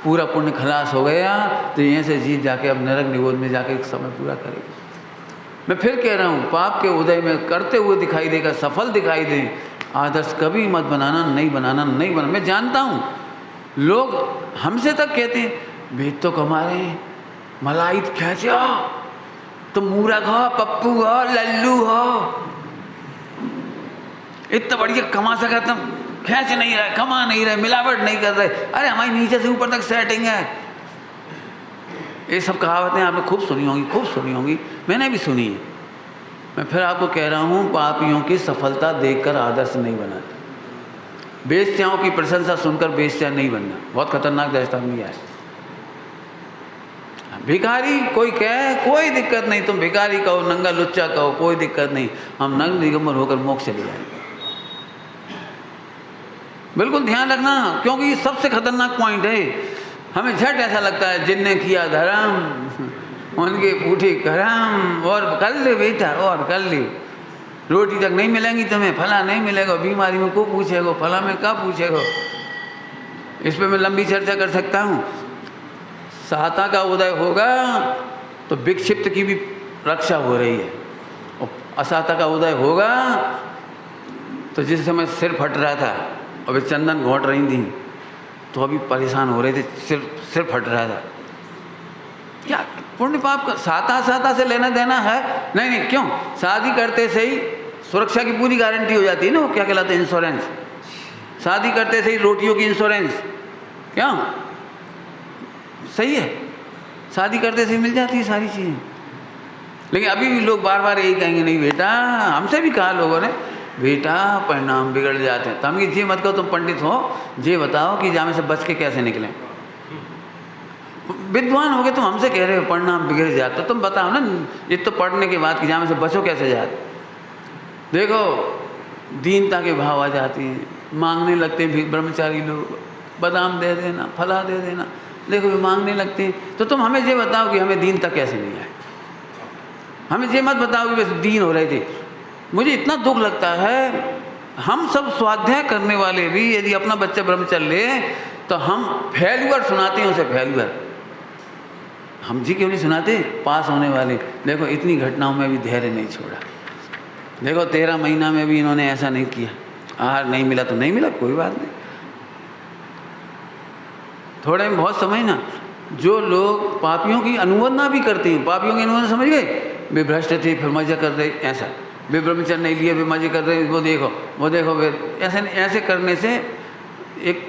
पूरा पुण्य खलास हो गया, तो यहाँ से जीत जाके अब नरक निगोद में जाके एक समय पूरा करेगी। मैं फिर कह रहा हूँ, पाप के उदय में करते हुए दिखाई देगा, सफल दिखाई दे, आदर्श कभी मत बनाना, नहीं बनाना। मैं जानता हूँ लोग हमसे तक कहते हैं वेद तो कमा रहे हैं, मलाइत खींचो, तुम मूर्ख हो, पप्पू हो, लल्लू हो, इतना बढ़िया कमा सका, तुम खींच नहीं रहे, कमा नहीं रहे, मिलावट नहीं कर रहे। अरे हमारी नीचे से ऊपर तक सेटिंग है। ये सब कहावतें आपने खूब सुनी होंगी, मैंने भी सुनी है। मैं फिर आपको कह रहा हूँ, पापियों की सफलता देखकर आदर्श नहीं बना, बेश्याओं की प्रशंसा सुनकर बेश्या नहीं बनना, बहुत खतरनाक दृष्टांत है। भिखारी कोई कहे कोई दिक्कत नहीं, तुम भिखारी कहो, नंगा लुच्चा कहो, कोई दिक्कत नहीं, हम नंग दिगंबर होकर मोक्ष चले जाएंगे। बिल्कुल ध्यान रखना, क्योंकि ये सबसे खतरनाक पॉइंट है। हमें झट ऐसा लगता है जिनने किया धर्म उनके पूठे करम, और कर ले बेटा, और कर ले, रोटी तक नहीं मिलेंगी तुम्हें, फला नहीं मिलेगा, बीमारी में को पूछेगा, फला में क्या पूछेगा। इस पर मैं लंबी चर्चा कर सकता हूँ। सहता का उदय होगा तो विक्षिप्त की भी रक्षा हो रही है, और असहता का उदय होगा तो जिस समय सिर फट रहा था और वे चंदन घोंट रही थी तो अभी परेशान हो रहे थे, सिर फट रहा था। क्या पुण्य पाप का सहता से लेना देना है? नहीं, क्यों? शादी करते से ही सुरक्षा की पूरी गारंटी हो जाती है ना, वो क्या कहलाते हैं, इंश्योरेंस। शादी करते से ही रोटियों की इंश्योरेंस, क्या सही है? शादी करते से ही मिल जाती है सारी चीज़ें। लेकिन अभी भी लोग बार बार यही कहेंगे, नहीं बेटा, हमसे भी कहा लोगों ने, बेटा परिणाम बिगड़ जाते हैं। तो हम ये मत कहो तुम पंडित हो, ये बताओ कि जामे से बच के कैसे निकलें। विद्वान हो गए तुम हमसे कह रहे हो परिणाम बिगड़ जाते, तो तुम बताओ ना, ये तो पढ़ने के बाद कि जामे से बचो कैसे जाते। देखो दीनता के भाव आ जाती हैं, मांगने लगते हैं ब्रह्मचारी लोग, बादाम दे देना, फला दे देना, देखो वे मांगने लगते हैं। तो तुम हमें ये बताओ कि हमें दीनता कैसे नहीं आए, हमें ये मत बताओ कि बस दीन हो रहे थे। मुझे इतना दुख लगता है, हम सब स्वाध्याय करने वाले भी यदि अपना बच्चा ब्रह्मचर्य ले तो हम फेल्यूअर सुनाते हैं उसे, फेल्यूअर। हम जी क्यों नहीं सुनाते, पास होने वाले। देखो इतनी घटनाओं में भी धैर्य नहीं छोड़ा। देखो 13 महीना में भी इन्होंने ऐसा नहीं किया, आहार नहीं मिला तो नहीं मिला, कोई बात नहीं, थोड़े में बहुत समझ ना। जो लोग पापियों की अनुमोदना भी करते हैं, पापियों की अनुमोदना समझ गए, वे भ्रष्ट थे फिर मजा कर रहे, ऐसा वे ब्रह्मचर्य नहीं लिए वे मजे कर रहे, वो देखो वे ऐसे करने से एक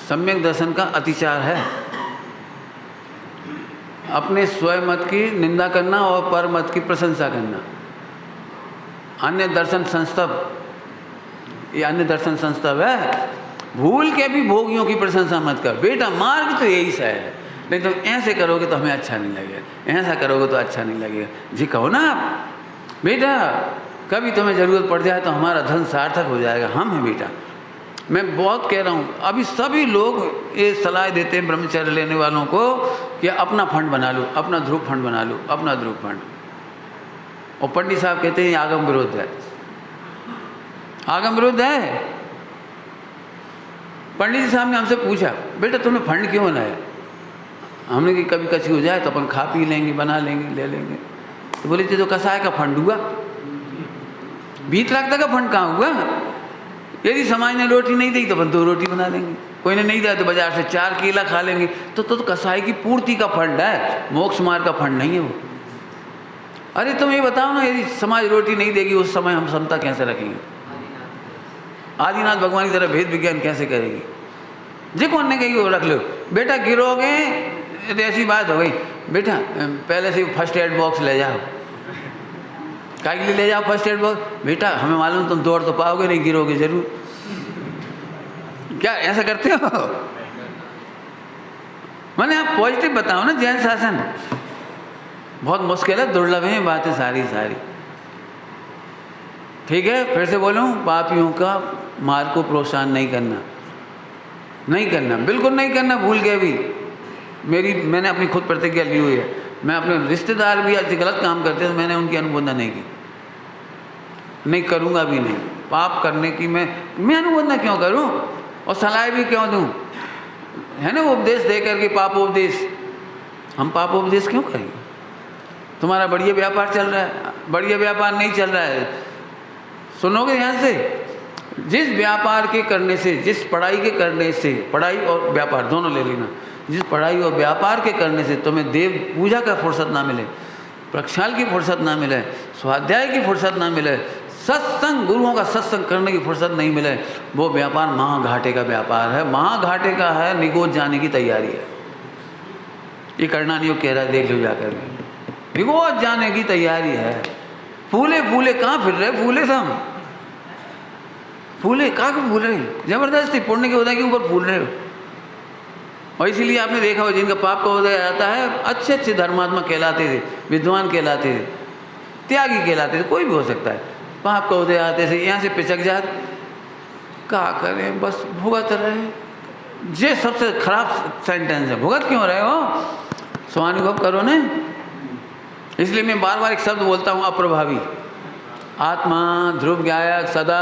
सम्यक दर्शन का अतिचार है। अपने स्वयं मत की निंदा करना और पर मत की प्रशंसा करना। अन्य दर्शन संस्तव, ये अन्य दर्शन संस्तव है। भूल के भी भोगियों की प्रशंसा मत कर बेटा, मार्ग तो यही सा है। नहीं तुम ऐसे करोगे तो हमें अच्छा नहीं लगेगा, ऐसा करोगे तो अच्छा नहीं लगेगा। जी कहो ना आप, बेटा कभी तुम्हें ज़रूरत पड़ जाए तो हमारा धन सार्थक हो जाएगा, हम हैं बेटा। मैं बहुत कह रहा हूँ, अभी सभी लोग ये सलाह देते हैं ब्रह्मचर्य लेने वालों को कि अपना फंड बना लो, अपना ध्रुव फंड बना लो, अपना ध्रुव फंड। और पंडित साहब कहते हैं आगम विरोध है, आगम विरोध है। पंडित जी साहब ने हमसे पूछा बेटा तुमने फंड क्यों बनाया? हमने कि कभी कच्ची हो जाए तो अपन खा पी लेंगे, बना लेंगे, ले लेंगे। तो बोले थे तो कसाय का फंड हुआ, 20 लाख तक का फंड कहाँ हुआ? यदि समाज ने रोटी नहीं दी तो अपन 2 रोटी बना लेंगे, कोई ने नहीं दिया तो बाजार से 4 केला खा लेंगे। तो कसाई की पूर्ति का फंड है, मोक्ष मार्ग का फंड नहीं है वो। अरे तुम ये बताओ ना, यदि समाज रोटी नहीं देगी उस समय हम समता कैसे रखेंगे? आदिनाथ भगवान की तरह भेद विज्ञान कैसे करेगी? जे कौन ने कही वो रख लो बेटा, गिरोगे तो ऐसी बात हो गई। बेटा पहले से फर्स्ट एड बॉक्स ले जाओ, काय के लिए ले जाओ फर्स्ट एड बॉक्स? बेटा हमें मालूम तुम दौड़ तो पाओगे नहीं, गिरोगे जरूर। क्या ऐसा करते हो? मैंने आप पॉजिटिव बताओ ना। जैन शासन बहुत मुश्किल है, दुर्लभ है बातें सारी सारी। ठीक है, फिर से बोलूं, पापियों का मार्ग को प्रोत्साहन नहीं करना, नहीं करना, बिल्कुल नहीं करना। भूल गए भी, मैंने अपनी खुद प्रतिज्ञा ली हुई है। मैं अपने रिश्तेदार भी आज गलत काम करते हैं तो मैंने उनकी अनुमोदना नहीं की, नहीं करूँगा भी नहीं। पाप करने की मैं अनुमोदना क्यों करूँ और सलाह भी क्यों दूँ? है ना वो उपदेश दे करके पापोपदेश, हम पापोपदेश क्यों करेंगे? तुम्हारा बढ़िया व्यापार चल रहा है, बढ़िया व्यापार नहीं चल रहा है, सुनोगे ध्यान से। जिस व्यापार के करने से, जिस पढ़ाई के करने से, पढ़ाई और व्यापार दोनों ले लेना, जिस पढ़ाई और व्यापार के करने से तुम्हें देव पूजा का फुर्सत ना मिले, प्रक्षाल की फुर्सत ना मिले, स्वाध्याय की फुर्सत ना मिले, सत्संग गुरुओं का सत्संग करने की फुर्सत नहीं मिले, वो व्यापार महाघाटे का व्यापार है, महाघाटे का है, निगोज जाने की तैयारी है। ये करना नहीं हो कह रहा है, देख लो जाकर, निगोज जाने की तैयारी है। फूले फूले कहाँ फिर रहे? फूले से हम फूले कहाँ को फूल रहे? जबरदस्ती पुण्य के उदय के ऊपर फूल रहे हो। और इसीलिए आपने देखा हो जिनका पाप का उदय आता है, अच्छे अच्छे धर्मात्मा कहलाते थे, विद्वान कहलाते थे, त्यागी कहलाते थे, कोई भी हो सकता है। पाप का उदय आते थे यहाँ से पिचक जात, क्या करें बस भुगत रहे। ये सबसे खराब सेंटेंस है, भुगत क्यों रहे हो? स्वानुभव करो ना। इसलिए मैं बार बार एक शब्द बोलता हूँ, अप्रभावी। आत्मा ध्रुव ज्ञायक सदा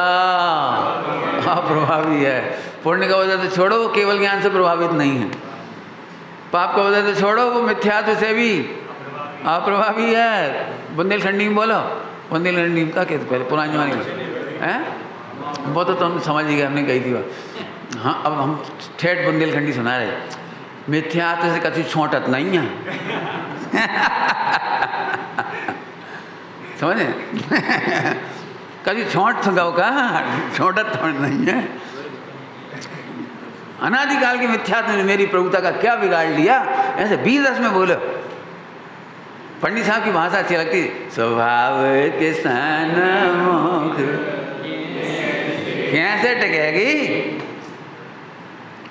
अप्रभावी है। पुण्य का उदय तो छोड़ो, वो केवल ज्ञान से प्रभावित नहीं है। पाप का उदय तो छोड़ो, वो मिथ्यात्व से भी अप्रभावी है। बुंदेलखंडी में बोलो, बुंदेलखंडी का कहते पहले पुराने जमाने में है, वो तो तुम समझ ही गए, हमने कही थी बात। हाँ अब हम ठेठ बुंदेलखंडी सुना रहे, मिथ्यात्व से कभी छोटत नहीं है। समझे? कभी छोट गाँव का छोटत थोड़ा नहीं है। अनादिकाल के मिथ्यात्व ने मेरी प्रभुता का क्या बिगाड़ लिया? ऐसे 20 रस में बोलो। पंडित साहब की भाषा अच्छी लगती, स्वभाव के सन मुख कैसे टकेगी?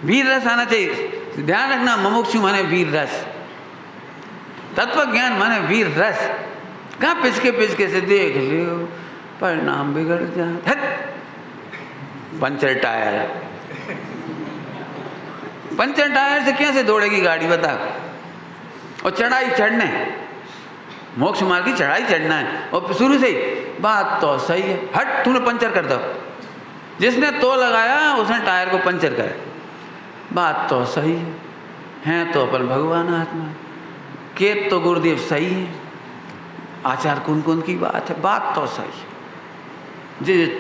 वीर रस आना चाहिए। ध्यान रखना, मुमुक्षु माने वीर रस, तत्व ज्ञान माने वीर रस। कहाँ पिचके से देख लियो परिणाम बिगड़ जाए। पंचर टायर पंचर टायर से कैसे दौड़ेगी गाड़ी बता। और चढ़ाई चढ़ने, मोक्ष मार्ग की चढ़ाई चढ़ना है, और शुरू से ही बात तो सही है, हट तूने पंचर कर दो। जिसने तो लगाया उसने टायर को पंचर करे। बात तो सही है तो अपन भगवान आत्मा, केत तो गुरुदेव सही है, आचार कुन कुन की बात है, बात तो सही है।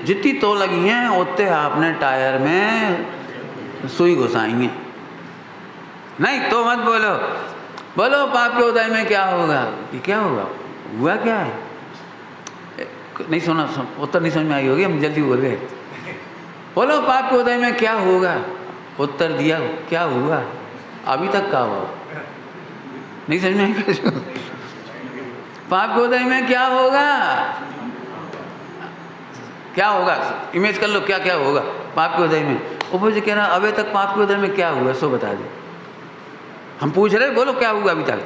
जितनी तो लगी हैं उतने आपने टायर में सुई घुसाएंगे। नहीं तो मत बोलो, बोलो पाप के उदय में क्या होगा, ये क्या होगा, हुआ क्या है, नहीं सुना, उत्तर नहीं समझ में आई होगी, हम जल्दी बोल गए। बोलो पाप के उदय में क्या होगा, उत्तर दिया क्या हुआ, अभी तक क्या हुआ, नहीं समझ में आई। पाप के उदय में क्या होगा, क्या होगा, इमेज कर लो क्या क्या होगा पाप के उदय में। ऊपर से कह रहा अभी तक पाप के उदय में क्या हुआ सो बता दे। हम पूछ रहे बोलो क्या हुआ अभी तक,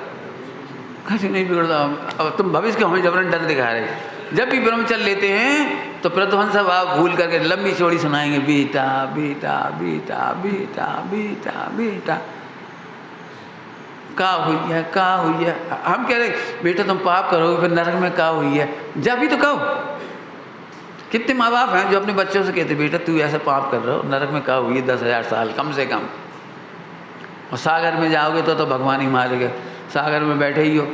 कैसे नहीं बिगड़ता। अब तुम भविष्य के हमें जबरन डर दिखा रहे। जब भी ब्रह्मचर्य लेते हैं तो प्रध्वंस भाव भूल करके लंबी चौड़ी सुनाएंगे, बेटा बेटा बेटा बेटा बेटा बेटा, का हुई है का हुई है। हम कह रहे बेटा तुम पाप करोगे फिर नरक में का हुई है, जब भी तो कहो। कितने माँ बाप हैं जो अपने बच्चों से कहते बेटा तू ऐसा पाप कर रहे हो, नरक में का हुई है 10,000 साल कम से कम, और सागर में जाओगे तो भगवान ही मारेगा, सागर में बैठे ही हो।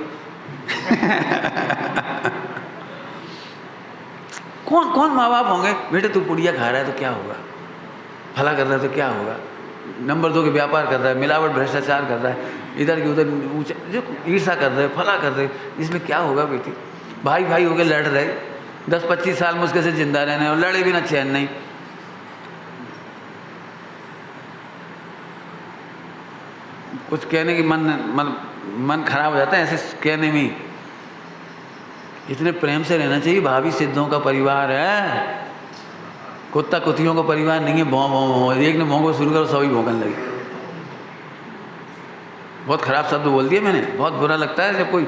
कौन कौन माँ बाप होंगे, बेटे तू पुड़िया खा रहा है तो क्या होगा, भला कर रहा है तो क्या होगा, नंबर 2 के व्यापार कर रहा है, मिलावट भ्रष्टाचार कर रहा है, इधर की उधर ऊंचा जो ईर्षा कर रहे, फला कर रहे, इसमें क्या होगा बेटी। भाई भाई हो गए लड़ रहे 10-25 साल मुश्किल से जिंदा रहने, और लड़े भी ना चैन नहीं। कुछ कहने की मन खराब हो जाता है ऐसे कहने में। इतने प्रेम से रहना चाहिए। भाभी सिद्धों का परिवार है, कुत्ता कुतियों का परिवार नहीं है। भौं भौं भौं, एक ने भौंको शुरू करो सभी भौंकने लगे। बहुत खराब शब्द बोल दिए मैंने, बहुत बुरा लगता है जब कोई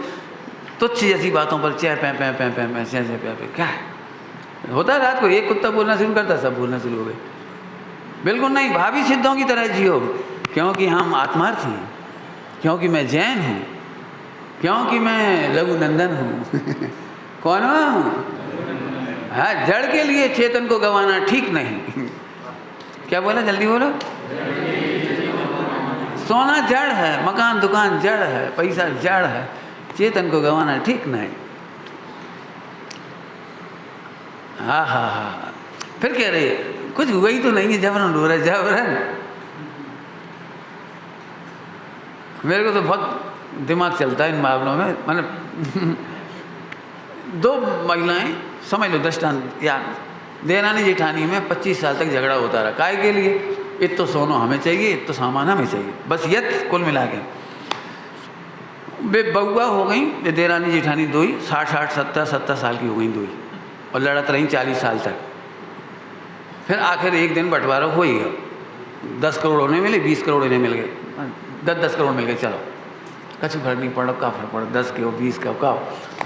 तुच्छ जैसी बातों पर चाय पै पै पै पै पै चाय पै पै। क्या है होता है, रात को एक कुत्ता बोलना शुरू करता है सब बोलना शुरू हो गए। बिल्कुल नहीं, भाभी सिद्धों की तरह जियो, क्योंकि हम आत्मार्थ हैं, क्योंकि मैं जैन हूँ, क्योंकि मैं लघु नंदन हूँ। कौन हो? हाँ, जड़ के लिए चेतन को गंवाना ठीक नहीं। क्या बोला, जल्दी बोलो। सोना जड़ है, मकान दुकान जड़ है, पैसा जड़ है, चेतन को गंवाना ठीक नहीं। हाँ हाँ हाँ, फिर कह रहे कुछ हुआ ही तो नहीं है, जबरन रो रहा है जबरन। मेरे को तो बहुत दिमाग चलता है इन मामलों में। मतलब 2 महिलाएं समझ लो दृष्टांत यार, देरानी जेठानी में 25 साल तक झगड़ा होता रहा। काय के लिए? इत तो सोना हमें चाहिए, इत तो सामान हमें चाहिए, बस यत कुल मिला के। बे बउआ हो गई देरानी जेठानी दो ही, 60 70 साल की हो गई दो ही, और लड़त रही 40 साल तक। फिर आखिर एक दिन बंटवारा हो ही गया। 10 करोड़ उन्हें मिले, 20 करोड़ इन्हें मिल गए, 10 करोड़ मिल गए। चलो कुछ फर्क नहीं पड़ा, का फर्क पड़ा, 10 के हो 20 का हो।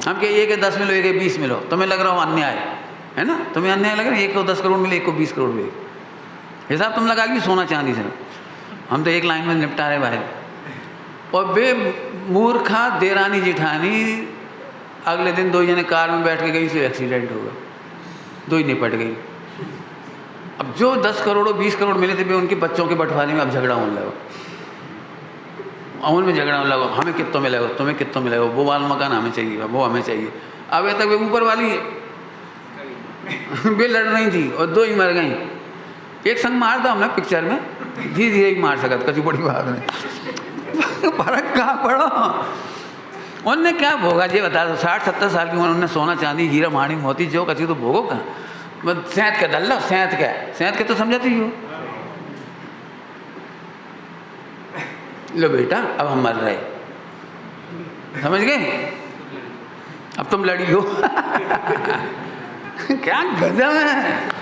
हम कहे एक है 10 मिलो, एक है 20 मिलो, तुम्हें लग रहा हो अन्याय है ना, तुम्हें अन्याय लग रहा है। एक को 10 करोड़ मिले, एक को 20 करोड़ मिले, हिसाब तुम लगा ली सोना चांदी से। हम तो एक लाइन में निपटा रहे भाई। और बे मूर्खा देरानी जेठानी अगले दिन 2 जने कार में बैठ के गई, से एक्सीडेंट हो गया, 2 ही निपट गई। अब जो 10 करोड़ और 20 करोड़ मिले थे वे उनके बच्चों के बंटवारे में अब झगड़ा होने लगा। अमूल में झगड़ा होने लगा, हमें कितों मिलेगा, तुम्हें कितों मिलेगा, वो वाला मकान हमें चाहिए, वो हमें चाहिए। अब तक वे ऊपर वाली वे लड़ रही थी और 2 ही मर गई। एक संग मार था हमने पिक्चर में, धीरे धीरे ही मार सका, कभी बड़ी बात नहीं। फर्क कहाँ पड़ा, उनने क्या भोगा ये बता दो। 60-70 साल की उन्होंने सोना चांदी हीरा माणी मोती जो कची तो भोगो कहाँ। बस सेंत का डल्ला, सेंत के तो समझाती हो। लो बेटा अब हम मर रहे, समझ गए, अब तुम लड़ी हो। क्या गजब है।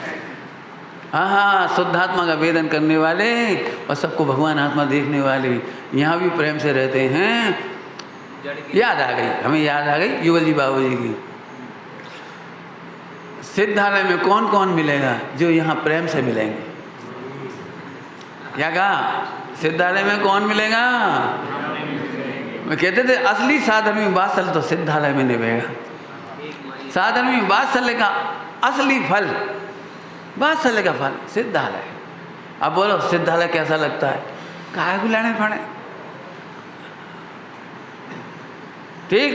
हाँ, शुद्धात्मा का वेदन करने वाले और सबको भगवान आत्मा देखने वाले यहाँ भी प्रेम से रहते हैं। याद आ गई, हमें याद आ गई युगल जी बाबू जी की। सिद्धालय में कौन कौन मिलेगा? जो यहाँ प्रेम से मिलेंगे। क्या कहा? सिद्धालय में कौन मिलेगा? मैं कहते थे असली साधर्मी वात्सल्य तो सिद्धालय में निभेगा। साधर्मी वात्सल्य का असली फल, वात्सल्य का फल सिद्धालय। अब बोलो सिद्धालय कैसा लगता है? काहे को लेने पड़े, ठीक।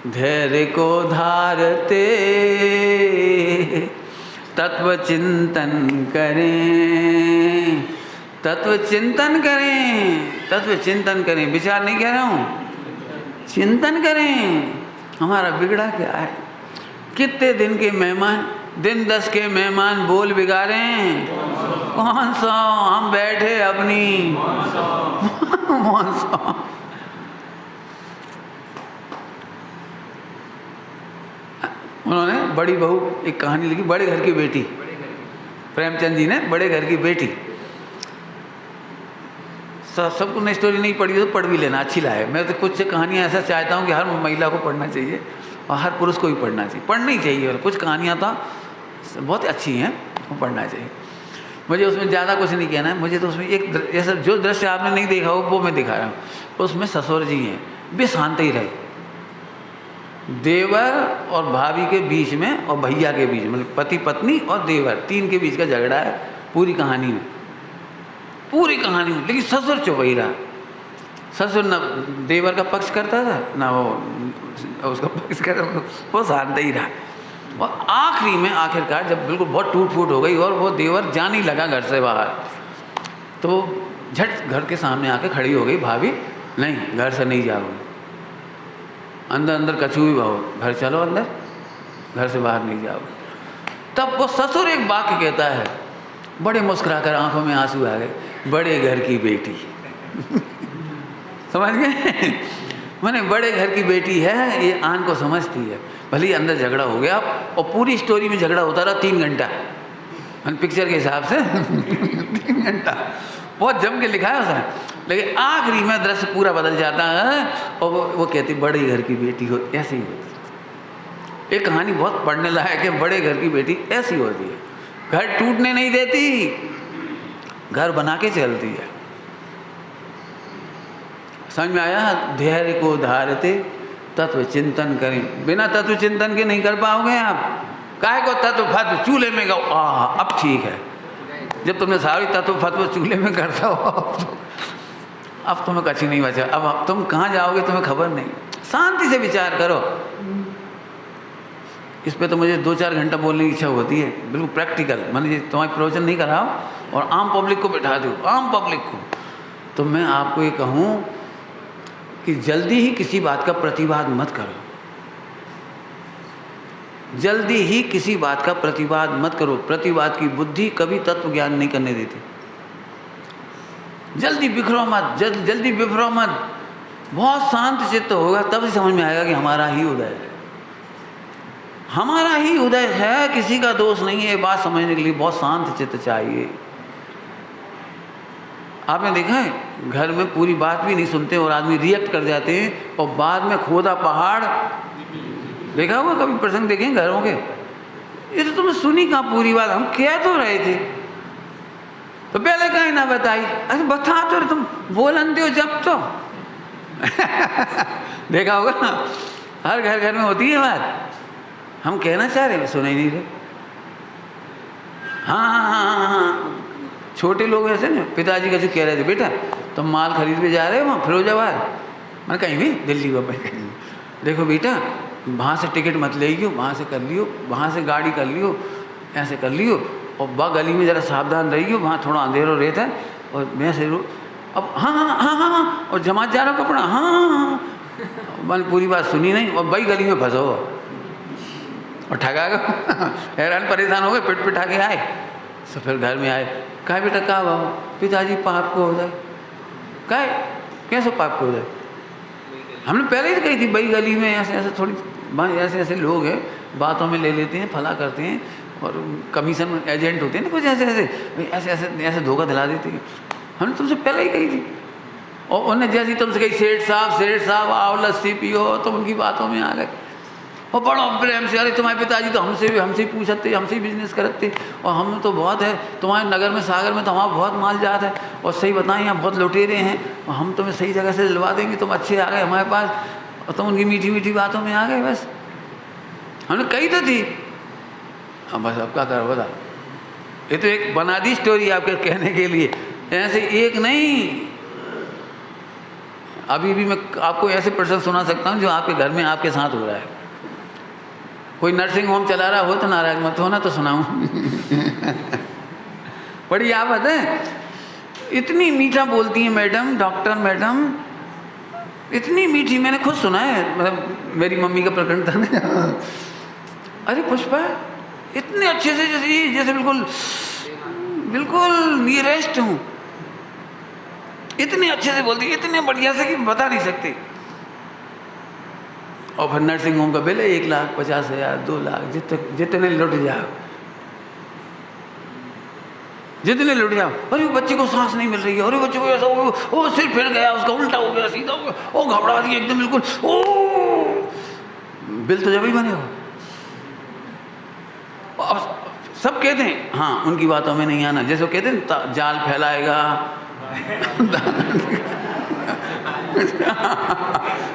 धैर्य को धारते तत्व चिंतन करें, तत्व चिंतन करें, तत्व चिंतन करें। विचार नहीं कह रहा हूँ, चिंतन करें हमारा बिगड़ा क्या है। कितने दिन के मेहमान, दिन 10 के मेहमान बोल बिगाड़ें, कौन सा हम बैठे अपनी कौन सा। उन्होंने बड़ी बहू एक कहानी लिखी, बड़े घर की बेटी, प्रेमचंद जी ने बड़े घर की बेटी। सबको नई स्टोरी नहीं पढ़ी तो पढ़ भी लेना, अच्छी लाए। मैं तो कुछ कहानियाँ ऐसा चाहता हूँ कि हर महिला को पढ़ना चाहिए और हर पुरुष को भी पढ़ना चाहिए, पढ़ना ही चाहिए। और कुछ कहानियाँ तो बहुत अच्छी हैं, वो पढ़ना चाहिए। मुझे उसमें ज़्यादा कुछ नहीं कहना है, मुझे तो उसमें एक ऐसा जो दृश्य आपने नहीं देखा हो वो मैं दिखा रहा हूँ। उसमें ससुर जी हैं, वे शांत ही रहे, देवर और भाभी के बीच में और भैया के बीच में, मतलब पति पत्नी और देवर, 3 के बीच का झगड़ा है पूरी कहानी में, पूरी कहानी में। लेकिन ससुर चुप ही रहा। ससुर न देवर का पक्ष करता था ना वो उसका पक्ष करता, वो शांत ही रहा। और आखिरी में आखिरकार जब बिल्कुल बहुत टूट फूट हो गई और वो देवर जाने लगा घर से बाहर, तो झट घर के सामने आके खड़ी हो गई भाभी, नहीं घर से नहीं जाओगे, अंदर अंदर कछुई भाव, घर चलो अंदर, घर से बाहर नहीं जाओगे। तब वो ससुर एक वाक्य कहता है, बड़े मुस्कुराकर आंखों में आंसू आ गए, बड़े घर की बेटी समझ गए? मैंने बड़े घर की बेटी है, ये आन को समझती है। भले ही अंदर झगड़ा हो गया और पूरी स्टोरी में झगड़ा होता रहा 3 घंटा, पिक्चर के हिसाब से 3 घंटा बहुत जम के लिखा है उसने। लेकिन आखिरी में दृश्य पूरा बदल जाता है और वो कहती बड़े घर की बेटी हो ऐसी ही होती। एक कहानी बहुत पढ़ने लायक है, बड़े घर की बेटी ऐसी होती है, घर टूटने नहीं देती, घर बना के चलती है। समझ में आया? धैर्य को धारते तत्व चिंतन करें। बिना तत्व चिंतन के नहीं कर पाओगे आप। काहे को तत्व फत्व चूल्हे में गाओ, अब ठीक है। जब तुमने सारी तत्व फत्व चूल्हे में करता हो अब तुम्हें कच्ची नहीं बचा। अब तुम कहाँ जाओगे तुम्हें खबर नहीं। शांति से विचार करो। इस पे तो मुझे 2-4 घंटा बोलने की इच्छा होती है, बिल्कुल प्रैक्टिकल। मैंने तुम्हारी प्रवचन नहीं कराओ और आम पब्लिक को बैठा दो, आम पब्लिक को। तो मैं आपको ये कहूँ कि जल्दी ही किसी बात का प्रतिवाद मत करो, जल्दी ही किसी बात का प्रतिवाद मत करो। प्रतिवाद की बुद्धि कभी तत्व ज्ञान नहीं करने देती। जल्दी बिखरो मत, जल्दी बिखरो मत। बहुत शांत चित्त होगा तब से समझ में आएगा कि हमारा ही उदय है, हमारा ही उदय है, किसी का दोष नहीं है। ये बात समझने के लिए बहुत शांत चित्त चाहिए। आपने देखा है घर में पूरी बात भी नहीं सुनते और आदमी रिएक्ट कर जाते हैं और बाद में खोदा पहाड़। देखा होगा कभी प्रसंग देखें घरों के, ये तो तुमने सुनी कहाँ पूरी बात, हम कह तो रहे थे तो पहले कहीं ना बताई। अरे बता तो तुम बोलते हो जब तो देखा होगा हर घर में होती है बात, हम कहना चाह रहे सुना ही नहीं रहे। हाँ, छोटे लोग ऐसे ना, पिताजी कैसे कह रहे थे बेटा तुम माल खरीद पे जा रहे हो वहाँ फिरोजाबाद, मैंने कहीं भी दिल्ली बम्बई कहीं, देखो बेटा वहाँ से टिकट मत ले लियो, वहाँ से कर लियो, वहाँ से गाड़ी कर लियो, ऐसे कर लियो और बा गली में ज़रा सावधान रहियो, वहाँ थोड़ा अंधेरा रहता है। और मैं से अब हाँ और जमात जा रहा कपड़ा हाँ, मैंने पूरी बात सुनी नहीं और भाई गली में फंसो और ठगा गए हैरान परेशान हो गए, पिट पिटा के आए। तो फिर घर में आए, कहा बेटा कहा बाबा, पिताजी पाप को हो जाए। कहा कैसे पाप को हो जाए? हमने पहले ही कही थी भाई गली में ऐसे ऐसे थोड़ी ऐसे ऐसे लोग हैं, बातों में ले लेते हैं, फला करते हैं और कमीशन एजेंट होते हैं ना कुछ ऐसे ऐसे ऐसे ऐसे धोखा दिला देते हैं। हमने तुमसे पहले ही कही थी और उन्हें जैसी तुमसे कही सेठ साहब आओ लस्सी पियो, तो उनकी बातों में आ गए। और बड़ा प्रेम से, अरे तुम्हारे पिताजी तो हमसे ही पूछते, हमसे ही बिजनेस करते, और हम तो बहुत है, तुम्हारे नगर में सागर में तो हमारा बहुत माल जात है, और सही बताएं यहाँ बहुत लुटेरे हैं, और हम तुम्हें सही जगह से दिलवा देंगे, तुम अच्छे आ गए हमारे पास, और तुम उनकी मीठी मीठी बातों में आ गए। बस हमने कही तो थी, अब बस अब क्या करो बता। ये तो एक बना दी स्टोरी आपके कहने के लिए, ऐसे एक नहीं। अभी भी मैं आपको ऐसे प्रसंग सुना सकता हूँ जो आपके घर में आपके साथ हो रहा है। कोई नर्सिंग होम चला रहा हो तो नाराज मत हो ना, तो सुनाऊं। बड़ी आफत है, इतनी मीठा बोलती है मैडम, डॉक्टर मैडम, इतनी मीठी। मैंने खुद सुना है, मतलब मेरी मम्मी का प्रकरण था ना। अरे पुष्पा, इतने अच्छे से जैसे बिल्कुल बिल्कुल नियरेस्ट हूँ, इतने अच्छे से बोलती, इतने बढ़िया से कि बता नहीं सकते। और फिर नर्सिंग होम का बिल है 1,50,000, 2 लाख, जितने लुट जाओ, जितने लुट जाओ। अरे बच्चे को सांस नहीं मिल रही है, अरे बच्चे को ऐसा हो, ओ सिर फिर गया उसका, उल्टा हो गया, सीधा हो गया, ओ घबरा दिया एकदम बिल्कुल, ओ बिल तो जब ही बने हो। अब सब कहते हैं हाँ, उनकी बातों में नहीं आना, जैसे वो कहते हैं जाल फैलाएगा।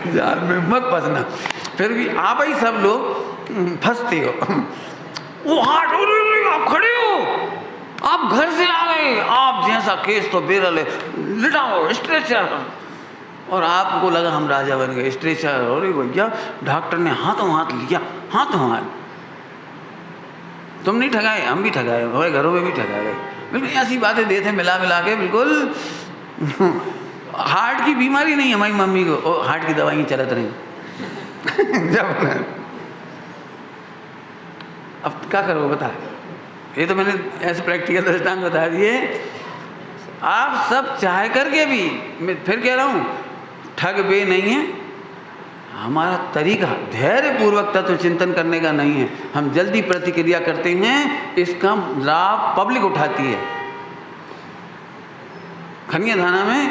जाल में मत फंसना, फिर भी आप ही सब लोग फंसते हो। वो हाथ, आप खड़े हो, आप घर से आ गए, आप जैसा केस तो बेरल है, लिटाओ स्ट्रेचर, और आपको लगा हम राजा बन गए, स्ट्रेचर। अरे भैया डॉक्टर ने हाथों हाथ लिया, हाथों हाथ। तुम नहीं ठगाए, हम भी ठगाए, हमारे घरों में भी ठगा गए। बिल्कुल ऐसी बातें देते मिला मिला के, बिल्कुल। हार्ट की बीमारी नहीं हमारी मम्मी को, हार्ट की दवाइयाँ चलत रही। जब अब क्या करो बता, ये तो मैंने ऐसे प्रैक्टिकल दृष्टांत बता दिए। आप सब चाह करके भी, मैं फिर कह रहा हूँ, ठग बे नहीं है हमारा तरीका, धैर्य पूर्वक तत्व चिंतन करने का नहीं है। हम जल्दी प्रतिक्रिया करते हैं, इसका लाभ पब्लिक उठाती है। खनिया थाना में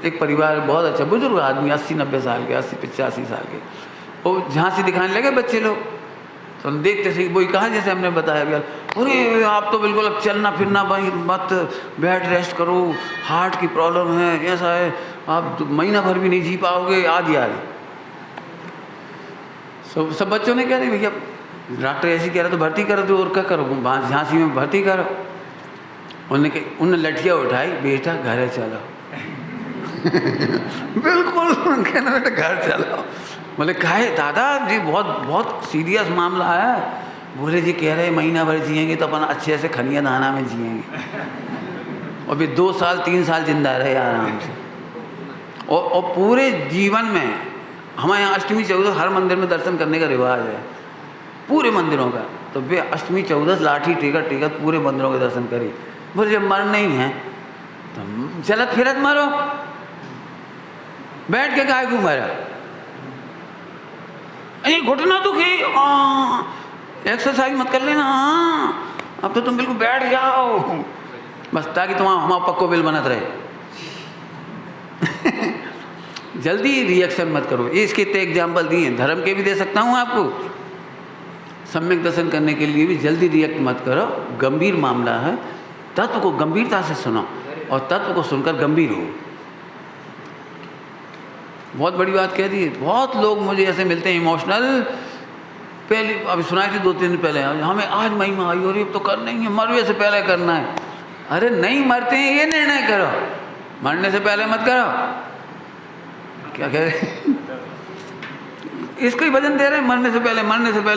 एक परिवार, बहुत अच्छा बुजुर्ग आदमी, 80-90 साल के, 80-85 साल के, वो झांसी दिखाने लगे बच्चे लोग। तो देखते से वही कहा जैसे हमने बताया भैया, अरे आप तो बिल्कुल अब चलना फिरना मत, बेड रेस्ट करो, हार्ट की प्रॉब्लम है, ऐसा है, आप तो महीना भर भी नहीं जी पाओगे, आदि आदि। सब बच्चों ने कह रहे भैया डॉक्टर ऐसे कह रहा तो भर्ती कर दो, और क्या करो, झांसी में भर्ती करो। उन्होंने लठिया उठाई, बेटा घर चलो। बिल्कुल कहना बेटा घर चलो। बोले काहे दादा जी, बहुत बहुत सीरियस मामला है। बोले जी कह रहे महीना भर जिएंगे तो अपन अच्छे से खनिया दाना में जिएंगे, और भी 2 साल 3 साल जिंदा रहे आराम से। और पूरे जीवन में हमारे यहाँ अष्टमी चौदस हर मंदिर में दर्शन करने का रिवाज है, पूरे मंदिरों का। तो वे अष्टमी चौदस लाठी टिकट टिकट पूरे मंदिरों के दर्शन करी। बोले जब मरना ही है तो चलत फिरत मरो, बैठ के काहे क्यों मरा, अरे घुटना दुखी, एक्सरसाइज मत कर लेना, अब तो तुम बिल्कुल बैठ जाओ बस, ताकि तुम्हारा हमारा पक्को बिल बनत रहे। जल्दी रिएक्शन मत करो। ये इसके तो एग्जाम्पल दिए, धर्म के भी दे सकता हूँ आपको। सम्यक दर्शन करने के लिए भी जल्दी रिएक्ट मत करो, गंभीर मामला है, तत्व को गंभीरता से सुनो और तत्व को सुनकर गंभीर हो। बहुत बड़ी बात कह दी है। बहुत लोग मुझे ऐसे मिलते हैं इमोशनल, पहले अभी सुनाए थे 2-3 दिन पहले, हमें आज महिमा आई और ये तो करना ही है, मरने से पहले करना है। अरे नहीं मरते हैं ये निर्णय करो, मरने से पहले मत करो। क्या कह रहे इसको ही भजन दे रहे हैं, मरने से पहले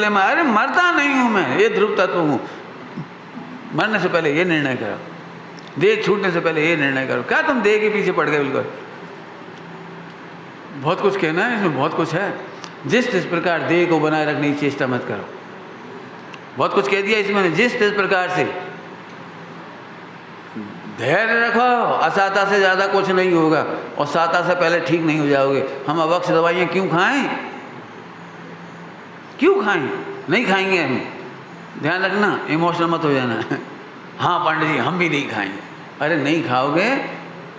मैं, अरे मरता नहीं हूं मैं, ये ध्रुव तत्व हूं। मरने से पहले ये निर्णय करो, देह छूटने से पहले ये निर्णय करो। क्या तुम देह के पीछे पड़ गए बिल्कुल। बहुत कुछ कहना है इसमें, बहुत कुछ है। जिस प्रकार देह को बनाए रखने की चेष्टा मत करो, बहुत कुछ कह दिया इसमें। जिस प्रकार से धैर्य रखो, असाता से ज़्यादा कुछ नहीं होगा, और साता से पहले ठीक नहीं हो जाओगे। हम अवक्ष दवाइयाँ क्यों खाएं, क्यों खाएं, नहीं खाएंगे हम। ध्यान रखना, इमोशनल मत हो जाना। हाँ पंडित जी हम भी नहीं खाएंगे। अरे नहीं खाओगे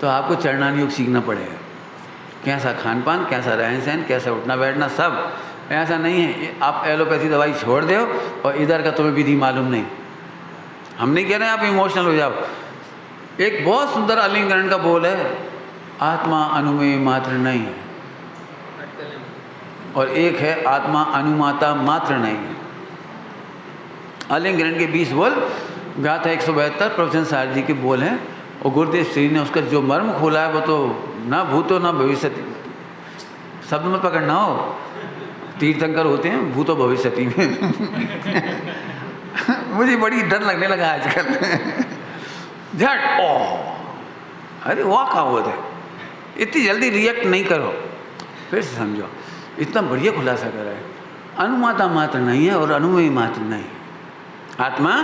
तो आपको चरणान योग सीखना पड़ेगा, कैसा खान पान, कैसा रहन सहन, कैसा उठना बैठना, सब ऐसा नहीं है आप एलोपैथी दवाई छोड़ दो और इधर का तुम्हें विधि मालूम नहीं। हम नहीं कह रहे हैं आप इमोशनल हो जाओ। एक बहुत सुंदर अलिंगरण का बोल है, आत्मा अनुमेय मात्र नहीं है, और एक है आत्मा अनुमाता मात्र नहीं है। अलिंगरण के 20 बोल, गाथा 172 प्रवचन सार जी के बोल हैं, और गुरुदेव श्री ने उसका जो मर्म खोला है वो तो ना भूतो ना भविष्यति, शब्द मत पकड़ना हो, तीर्थंकर होते हैं भूतो भविष्यति में मुझे बड़ी डर लगने लगा आजकल झट ओ अरे वाह का होता है, इतनी जल्दी रिएक्ट नहीं करो, फिर से समझो। इतना बढ़िया खुलासा करा है, अनुमाता मात्र नहीं है और अनुमेय मात्र नहीं है। आत्मा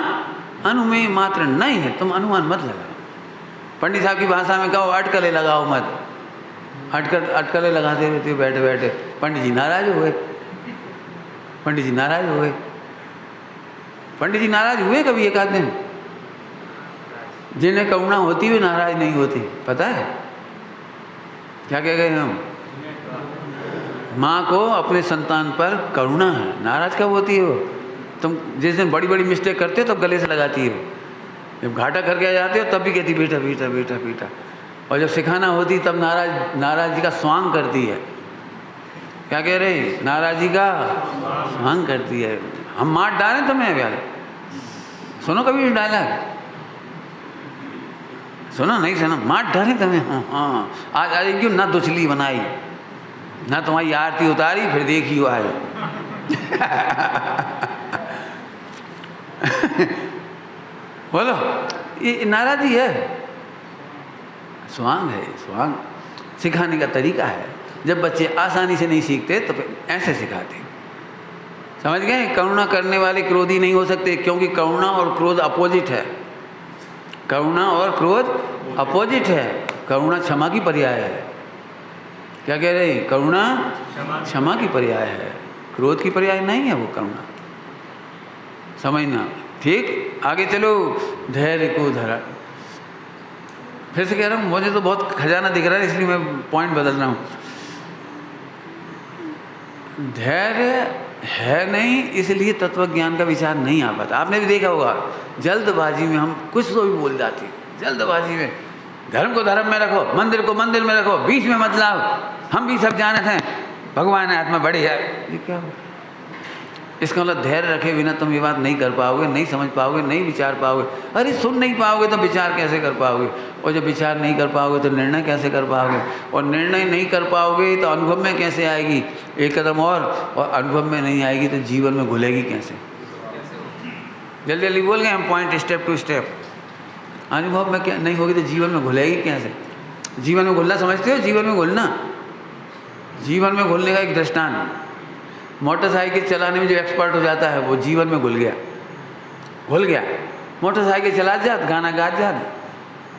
अनुमेय मात्र नहीं है, तुम अनुमान मत लगाओ। पंडित साहब की भाषा में कहो अटकले लगाओ मत, अटकले लगाते रहते हो बैठे बैठे। पंडित जी नाराज हुए, पंडित जी नाराज हुए, पंडित जी नाराज हुए कभी एक आध दिन? जिन्हें करुणा होती हुई नाराज नहीं होती, पता है क्या कह गए हम? माँ को अपने संतान पर करुणा है, नाराज कब होती हो? तुम जिस दिन बड़ी बड़ी मिस्टेक करते हो तब गले से लगाती हो, जब घाटा करके आ जाते हो तब भी कहती बेटा बेटा बेटा बेटा, और जब सिखाना होती तब नाराज़गी का स्वांग करती है। क्या कह रहे? नाराज़गी का स्वांग करती है। हम मार डालें तुम्हें यार, सुनो कभी डायलॉग सुनो नहीं सुनो, मार डालें तुम्हें। हाँ हाँ आज क्यों ना दुचली बनाई, ना तुम्हारी आरती उतारी, फिर देखी हुआ है बोलो, ये नाराज़गी है, स्वांग है। स्वांग सिखाने का तरीका है। जब बच्चे आसानी से नहीं सीखते तो फिर ऐसे सिखाते, समझ गए? करुणा करने वाले क्रोधी नहीं हो सकते, क्योंकि करुणा और क्रोध अपोजिट है। करुणा और क्रोध अपोजिट है। करुणा क्षमा की पर्याय है। क्या कह रहे? करुणा क्षमा की पर्याय है, क्रोध की पर्याय नहीं है वो करुणा, समझना। ठीक, आगे चलो। धैर्य को धरा, फिर से कह रहा हूँ, मुझे तो बहुत खजाना दिख रहा है इसलिए मैं पॉइंट बदल रहा हूँ। धैर्य है नहीं, इसलिए तत्व ज्ञान का विचार नहीं आ पाता। आपने भी देखा होगा, जल्दबाजी में हम कुछ तो भी बोल जाते हैं, जल्दबाजी में। धर्म को धर्म में रखो, मंदिर को मंदिर में रखो, बीच में मत लाओ, हम भी सब जानते हैं भगवान है, आत्मा बड़ी है। ये क्या हो? इसका मतलब धैर्य रखे बिना तुम ये बात नहीं कर पाओगे, नहीं समझ पाओगे, नहीं विचार पाओगे। अरे सुन नहीं पाओगे तो विचार कैसे कर पाओगे? और जब विचार नहीं कर पाओगे तो निर्णय कैसे कर पाओगे? और निर्णय नहीं कर पाओगे तो अनुभव में कैसे आएगी? एक कदम और अनुभव में नहीं आएगी तो जीवन में घुलेगी कैसे? जल्दी जल्दी बोल गए हम, पॉइंट स्टेप टू स्टेप। अनुभव में क्या नहीं होगी तो जीवन में घुलेगी कैसे? जीवन में घुलना समझते हो? जीवन में घुलना, जीवन में घुलने का एक दृष्टांत, मोटरसाइकिल चलाने में जो एक्सपर्ट हो जाता है वो जीवन में घुल गया। मोटरसाइकिल चला जात, गाना गा जात,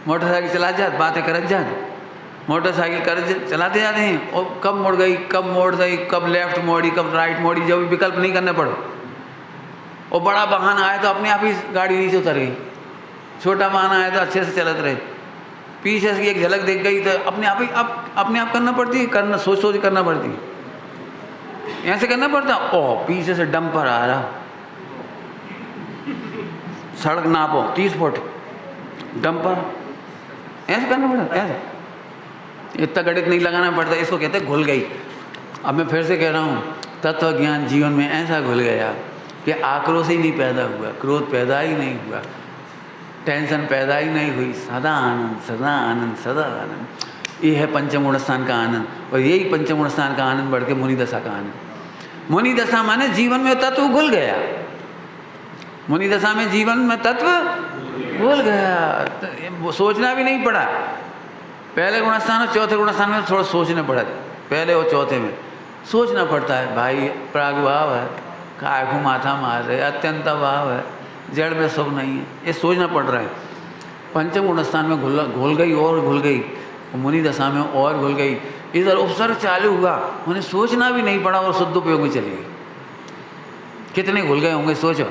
मोटरसाइकिल चला जात, बातें करत जात, मोटरसाइकिल कर चलाते जाते हैं, और कब मुड़ गई, कब मोड़ गई, कब लेफ्ट मोड़ी, कब राइट मोड़ी, जो भी विकल्प नहीं करने पड़ो। और बड़ा बहाना आया तो अपने आप ही गाड़ी नीचे उतर गई, छोटा बहाना आया तो अच्छे से चलत रहे। पीछे से एक झलक दिख गई तो अपने आप ही अपने आप करना पड़ती है, करना सोच सोच करना पड़ती है, ऐसे करना पड़ता। ओ पीछे से डंपर आ रहा, सड़क नापो 30 फुट, डंपर, ऐसे करना पड़ता। ऐसे इतना गणित नहीं लगाना पड़ता, इसको कहते हैं घुल गई। अब मैं फिर से कह रहा हूँ, तत्व ज्ञान जीवन में ऐसा घुल गया कि आक्रोश ही नहीं पैदा हुआ, क्रोध पैदा ही नहीं हुआ, टेंशन पैदा ही नहीं हुई, सदा आनंद सदा आनंद सदा आनंद। ये है पंचम गुण स्थान का आनंद, और यही पंचम गुण स्थान का आनंद बढ़ के मुनि दशा का आनंद। मुनि दशा माने जीवन में तत्व घुल गया, मुनि दशा में जीवन में तत्व घुल गया, सोचना भी नहीं पड़ा। पहले गुणस्थान और चौथे गुणस्थान में थोड़ा सोचना पड़ा, पहले और चौथे में सोचना पड़ता है। भाई प्रागभाव है, काय को माथा मार रहे, अत्यंत भाव है, जड़ में सुख नहीं है, ये सोचना पड़ रहा है। पंचम गुणस्थान में घुल गई और घुल गई, मुनि दशा में और घुल गई। इधर उपसर्ग चालू हुआ, उन्हें सोचना भी नहीं पड़ा और शुद्ध उपयोग में चली गई। कितने घुल गए होंगे सोचो।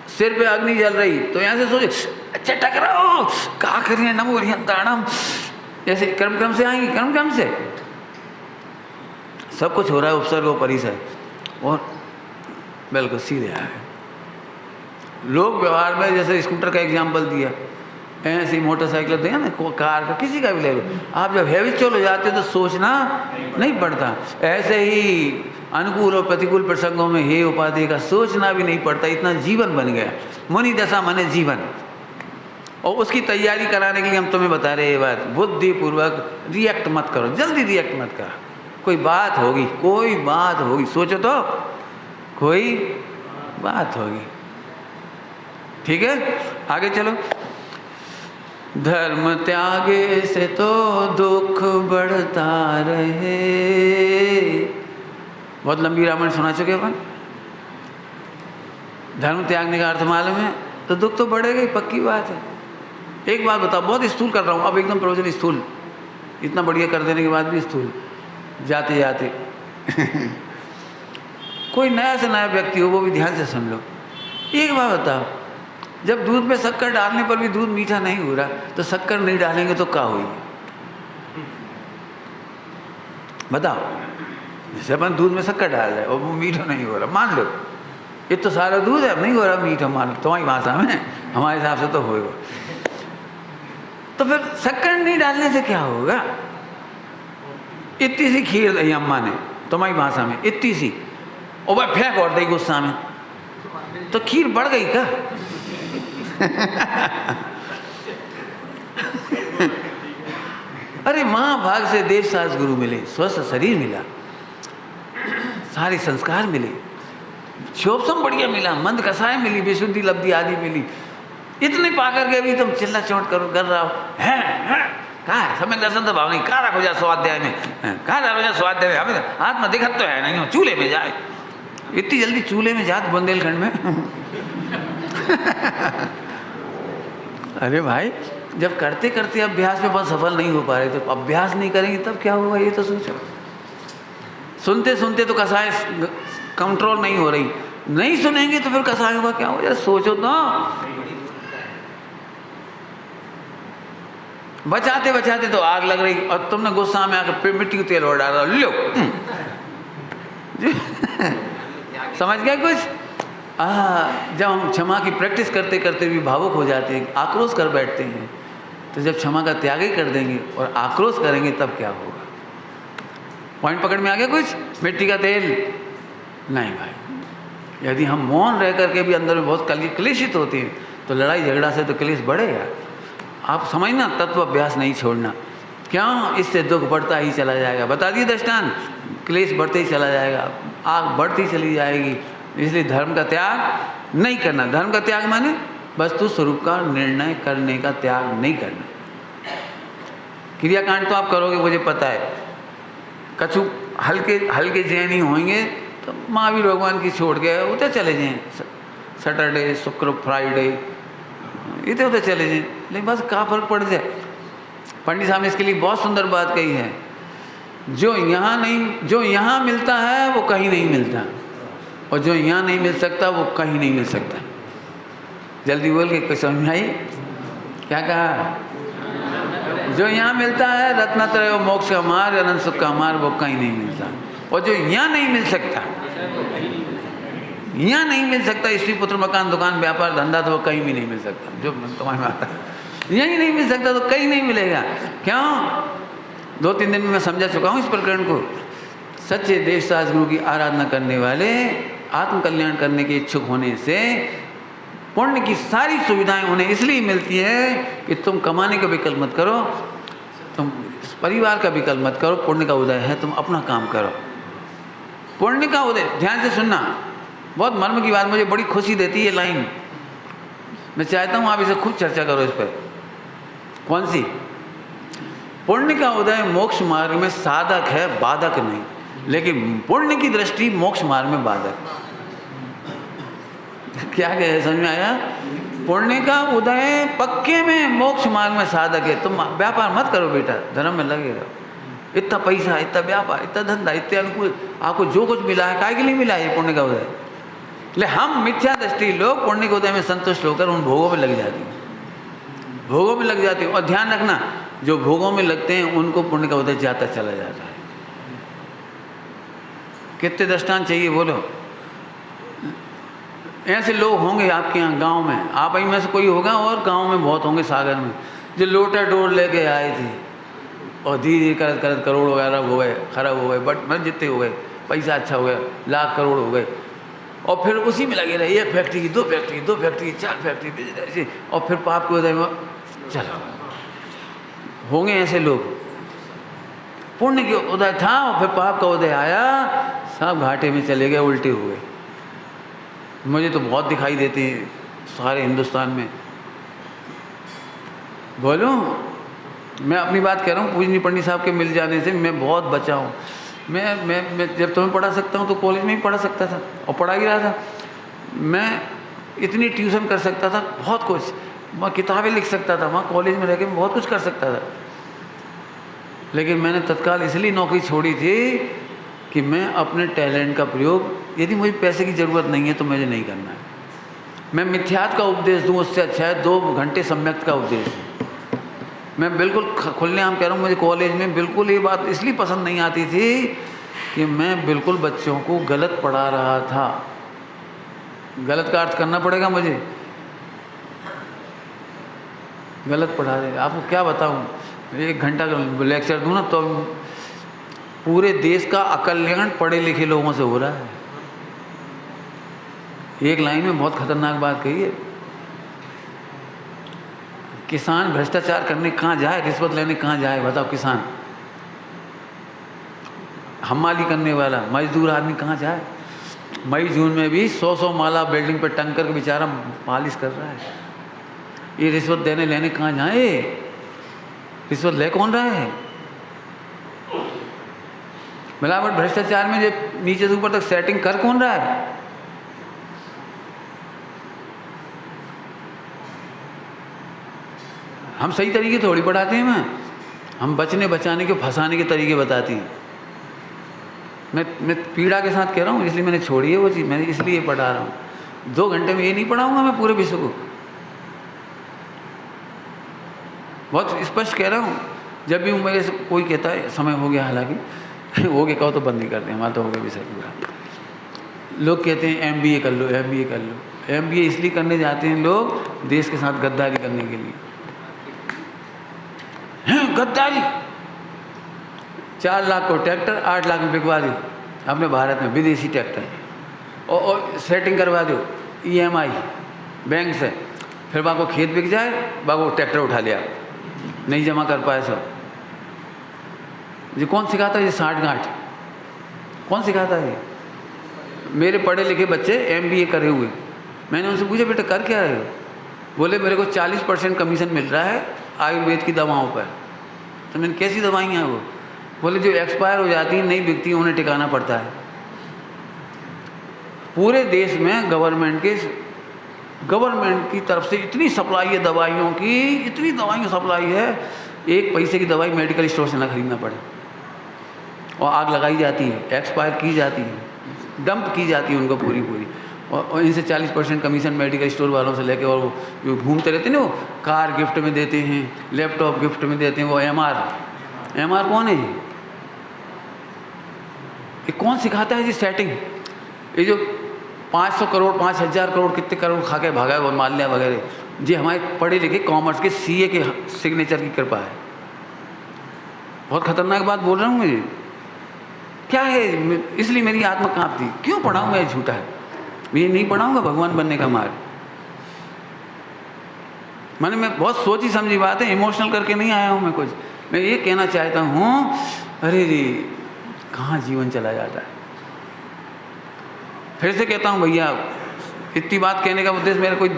सिर पे अग्नि जल रही तो यहाँ से सोचे अच्छा टकराओ, क्या करिए नमो हरिहंताणम, ऐसे क्रम क्रम से आएंगी, क्रम क्रम से सब कुछ हो रहा है उपसर्ग और परिसर, और बिल्कुल सीधे आ गए। लोग व्यवहार में जैसे स्कूटर का एग्जाम्पल दिया, ऐसे ही मोटरसाइकिल दिया ना, कार का, किसी का भी ले लो, आप जब हैबिचुअल हो जाते हो तो सोचना नहीं पड़ता। ऐसे ही अनुकूल और प्रतिकूल प्रसंगों में हे उपाधि का सोचना भी नहीं पड़ता, इतना जीवन बन गया। मुनि दशा माने जीवन, और उसकी तैयारी कराने के लिए हम तुम्हें बता रहे ये बात, बुद्धिपूर्वक रिएक्ट मत करो, जल्दी रिएक्ट मत करो। कोई बात होगी, कोई बात होगी, सोचो तो कोई बात होगी। ठीक है, आगे चलो। धर्म त्यागे से तो दुख बढ़ता रहे। बहुत लंबी रामायण सुना चुके अपन। धर्म त्यागने का अर्थ मालूम है तो दुख तो बढ़ेगा ही, पक्की बात है। एक बात बताओ, बहुत स्थूल कर रहा हूँ अब, एकदम प्रवचन स्थूल, इतना बढ़िया कर देने के बाद भी स्थूल जाते जाते कोई नया से नया व्यक्ति हो, वो भी ध्यान से सुन लो। एक बात बताओ, जब दूध में शक्कर डालने पर भी दूध मीठा नहीं हो रहा, तो शक्कर नहीं डालेंगे तो क्या होगी? बताओ। जैसे अपन दूध में शक्कर डाल रहे और वो मीठा नहीं हो रहा, मान लो ये तो सारा दूध है, नहीं हो रहा मीठा, मान लो तुम्हारी भाषा में, हमारे हिसाब से तो होगा। तो फिर शक्कर नहीं डालने से क्या होगा? इतनी सी खीर दी अम्मा ने तुम्हारी भाषा में, इतनी सी, और वह फेंक और दी गुस्सा में, तो खीर बढ़ गई क्या? अरे महाभाग से देश शास्त्र गुरु मिले, स्वस्थ शरीर मिला, सारे संस्कार मिले, क्षोभसम बढ़िया मिला, मंद कसाय मिली, विशुद्धि लब्धि आदि मिली, इतने पाकर के भी तुम चिल्ला चोट करो कर रहा हो, कहा है समय दर्शन तो भाव नहीं, कहा रखो जा स्वाध्याय में, कहा रखो जा स्वाध्याय में, हमें हाथ में दिखत तो है नहीं, चूल्हे में जाए, इतनी जल्दी चूल्हे में जात बुंदेलखंड में। अरे भाई, जब करते करते अभ्यास में बहुत सफल नहीं हो पा रहे, तो अभ्यास नहीं करेंगे तब क्या होगा, ये तो सोचो। सुनते सुनते तो कसाय कंट्रोल नहीं हो रही, नहीं सुनेंगे तो फिर कसायों का क्या होगा, सोचो तो। बचाते बचाते तो आग लग रही, और तुमने गुस्सा में आकर मिट्टी को तेल और डाला, लो। समझ गया कुछ? जब हम क्षमा की प्रैक्टिस करते करते भी भावुक हो जाते हैं, आक्रोश कर बैठते हैं, तो जब क्षमा का त्याग ही कर देंगे और आक्रोश करेंगे तब क्या होगा? पॉइंट पकड़ में आ गया कुछ? मिट्टी का तेल नहीं भाई। यदि हम मौन रह करके भी अंदर में बहुत क्लेशित होते हैं, तो लड़ाई झगड़ा से तो क्लेश बढ़ेगा। आप समझना, तत्व अभ्यास नहीं छोड़ना। क्यों? इससे दुख बढ़ता ही चला जाएगा। बता दिए दृष्टांत, क्लेश बढ़ते ही चला जाएगा, आग बढ़ती चली जाएगी। इसलिए धर्म का त्याग नहीं करना। धर्म का त्याग माने वस्तु स्वरूप का निर्णय करने का त्याग नहीं करना। क्रियाकांड तो आप करोगे, मुझे पता है। कछु हल्के जैनी होंगे तो महावीर भगवान की छोड़ के उधर चले जाएं, सैटरडे शुक्र फ्राइडे इधर उधर चले जाएं, लेकिन बस क्या फर्क पड़ जाए। पंडित साहब ने इसके लिए बहुत सुंदर बात कही है, जो यहाँ मिलता है वो कहीं नहीं मिलता, और जो यहाँ नहीं मिल सकता वो कहीं नहीं मिल सकता। जल्दी बोल के कोई समझ में आई? क्या कहा? जो यहाँ मिलता है रत्नत्रय और मोक्ष का मार्ग, अनंत सुख का मार्ग, वो कहीं नहीं मिलता। और जो यहाँ नहीं मिल सकता, यहाँ नहीं मिल सकता, स्त्री पुत्र मकान दुकान व्यापार धंधा, तो वो कहीं भी नहीं मिल सकता। जो तुम्हारी बात है, यहीं नहीं मिल सकता तो कहीं नहीं मिलेगा। क्यों? 2-3 दिन में मैं समझा चुका हूँ इस प्रकरण को। सच्चे देश शास्त्र गुरु की आराधना करने वाले आत्म कल्याण करने के इच्छुक होने से पुण्य की सारी सुविधाएं उन्हें इसलिए मिलती है कि तुम कमाने का विकल्प मत करो, तुम परिवार का विकल्प मत करो। पुण्य का उदय है, तुम अपना काम करो। पुण्य का उदय, ध्यान से सुनना, बहुत मर्म की बात, मुझे बड़ी खुशी देती है लाइन। मैं चाहता हूँ आप इसे खूब चर्चा करो इस पर। कौन सी? पुण्य का उदय मोक्ष मार्ग में साधक है, बाधक नहीं। लेकिन पुण्य की दृष्टि मोक्ष मार्ग में बाधक। क्या कहे, समझ में आया? पुण्य का उदय पक्के में मोक्ष मार्ग में साधक है। तुम व्यापार मत करो बेटा, धर्म में लगे रहो। इतना पैसा, इतना व्यापार, इतना धंधा, इतने अनुकूल, आपको जो कुछ मिला है काहे के लिए मिला है? पुण्य का उदय। ले हम मिथ्या दृष्टि लोग पुण्य के उदय में संतुष्ट होकर उन भोगों में लग जाती हैं, भोगों में लग जाती हैं। और ध्यान रखना, जो भोगों में लगते हैं उनको पुण्य का उदय जाता चला जाता है। कितने दृष्टांत चाहिए बोलो? ऐसे लोग होंगे आपके यहाँ गांव में, आप ही में से कोई होगा, और गांव में बहुत होंगे, सागर में, जो लोटा डोर लेके आए थे और धीरे करत करत करोड़ वगैरह हो गए, खराब हो गए, बट मतलब जितने हो गए, पैसा अच्छा हो गया, लाख करोड़ हो गए, और फिर उसी में लगे रहे, 1 factory, 2 factory, 2 factory, 4 factory business, और फिर पाप के उदय में चला होंगे ऐसे लोग। पुण्य के उदय था और फिर पाप का उदय आया, सब घाटे में चले गए, उल्टे हुए। मुझे तो बहुत दिखाई देते हैं सारे हिंदुस्तान में। बोलूं, मैं अपनी बात कह रहा हूँ, पूजनीय पंडित साहब के मिल जाने से मैं बहुत बचा हूँ। मैं जब तुम्हें पढ़ा सकता हूँ तो कॉलेज में ही पढ़ा सकता था, और पढ़ा ही रहा था। मैं इतनी ट्यूशन कर सकता था, बहुत कुछ, मैं किताबें लिख सकता था, वहाँ कॉलेज में रह के मैं बहुत कुछ कर सकता था। लेकिन मैंने तत्काल इसलिए नौकरी छोड़ी थी कि मैं अपने टैलेंट का प्रयोग, यदि मुझे पैसे की ज़रूरत नहीं है तो मुझे नहीं करना है। मैं मिथ्यात का उपदेश दूँ उससे अच्छा है 2 घंटे सम्यक्त का उपदेश। मैं बिल्कुल खुलेआम कह रहा हूँ, मुझे कॉलेज में बिल्कुल ये बात इसलिए पसंद नहीं आती थी कि मैं बिल्कुल बच्चों को गलत पढ़ा रहा था। गलत का अर्थ करना पड़ेगा मुझे, गलत पढ़ा रहे। आपको क्या बताऊँ, 1 घंटा का लेक्चर दूँ ना तो पूरे देश का अकल्याण पढ़े लिखे लोगों से हो रहा है। एक लाइन में बहुत खतरनाक बात कही है, किसान भ्रष्टाचार करने कहाँ जाए, रिश्वत लेने कहाँ जाए, बताओ? किसान, हमाली करने वाला मजदूर आदमी कहाँ जाए? मई जून में भी 100 माला बिल्डिंग पर टंग कर बेचारा मालिश कर रहा है। ये रिश्वत देने लेने कहाँ जाए? रिश्वत ले कौन रहा है? मिलावट भ्रष्टाचार में जो नीचे से ऊपर तक सेटिंग कर कौन रहा है? हम सही तरीके थोड़ी पढ़ाते हैं, हम बचने बचाने के फंसाने के तरीके बताती हैं। मैं पीड़ा के साथ कह रहा हूँ, इसलिए मैंने छोड़ी है वो चीज़, मैंने इसलिए पढ़ा रहा हूँ। 2 घंटे में ये नहीं पढ़ाऊँगा मैं पूरे विश्व को, बहुत स्पष्ट कह रहा हूँ। जब भी मेरे से कोई कहता है समय हो गया, हालांकि हो गया कहो तो बंद ही कर दें, हमारा तो हो गया विषय पूरा। लोग कहते हैं MBA कर लो, MBA कर लो। MBA इसलिए करने जाते हैं लोग देश के साथ गद्दारी करने के लिए। हैं गद्दारी, 4 लाख को ट्रैक्टर 8 लाख में बिकवा दो अपने भारत में, विदेशी ट्रैक्टर, और सेटिंग करवा दो EMI बैंक से, फिर वहाँ को खेत बिक जाए, वहाँ को ट्रैक्टर उठा लिया, नहीं जमा कर पाए सब। ये कौन सिखाता है? ये 60 गांठ कौन सिखाता है? मेरे पढ़े लिखे बच्चे MBA करे हुए, मैंने उनसे पूछा बेटा कर क्या रहे हो? बोले मेरे को 40% कमीशन मिल रहा है आयुर्वेद की दवाओं पर। तो मैंने कैसी दवाइयाँ हैं वो? बोले जो एक्सपायर हो जाती हैं, नहीं बिकती, उन्हें टिकाना पड़ता है। पूरे देश में गवर्नमेंट की तरफ से इतनी सप्लाई है दवाइयों की, इतनी दवाइयों सप्लाई है, 1 पैसे की दवाई मेडिकल स्टोर से ना खरीदना पड़े, और आग लगाई जाती है, एक्सपायर की जाती है, डंप की जाती है उनको पूरी, और इनसे 40% कमीशन मेडिकल स्टोर वालों से लेके, और वो घूमते रहते हैं ना, वो कार गिफ्ट में देते हैं, लैपटॉप गिफ्ट में देते हैं, वो MR कौन है ये कौन सिखाता है जी सेटिंग? ये जो 500 करोड़ 5000 करोड़ कितने करोड़ खा के भागा है वो माल्या वगैरह, जी हमारे पढ़े लिखे कॉमर्स के CA के सिग्नेचर की कृपा है। बहुत खतरनाक बात बोल रहा हूँ मैं, क्या है? इसलिए मेरी आत्मा कांपती, क्यों पढ़ाऊँ मैं? झूठा है, मैं नहीं पढ़ाऊँगा भगवान बनने का मार्ग। मैं बहुत सोची समझी बात है, इमोशनल करके नहीं आया हूँ मैं कुछ। मैं ये कहना चाहता हूँ, अरे रे कहाँ जीवन चला जाता है। फिर से कहता हूँ भैया, इतनी बात कहने का उद्देश्य मेरा कोई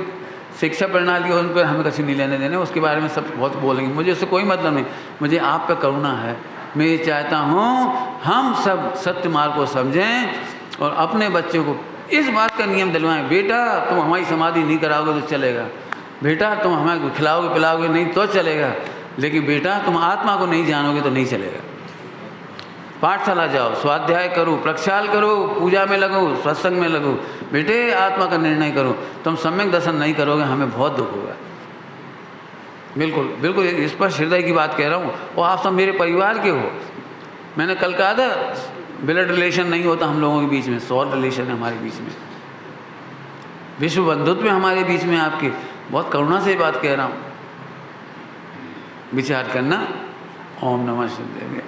शिक्षा प्रणाली और उन पर हमें कहीं नहीं लेने देने, उसके बारे में सब बहुत बोलेंगे, मुझे उससे कोई मतलब नहीं। मुझे आप पे करुणा है। मैं ये चाहता हूँ हम सब सत्य मार्ग को समझें और अपने बच्चों को इस बात का नियम दिलवाएं, बेटा तुम हमारी समाधि नहीं कराओगे तो चलेगा, बेटा तुम हमें खिलाओगे पिलाओगे नहीं तो चलेगा, लेकिन बेटा तुम आत्मा को नहीं जानोगे तो नहीं चलेगा। पाठशाला जाओ, स्वाध्याय करो, प्रक्षाल करो, पूजा में लगो, सत्संग में लगो, बेटे आत्मा का निर्णय करो। तुम सम्यक दर्शन नहीं करोगे हमें बहुत दुख होगा। बिल्कुल बिल्कुल इस पर हृदय की बात कह रहा हूँ, और आप सब मेरे परिवार के हो। मैंने कल कहा था ब्लड रिलेशन नहीं होता हम लोगों के बीच में, सौर रिलेशन है हमारे बीच में, विश्व बंधुत्व में हमारे बीच में। आपके बहुत करुणा से बात कह रहा हूँ, विचार करना। ओम नमः शिवाय।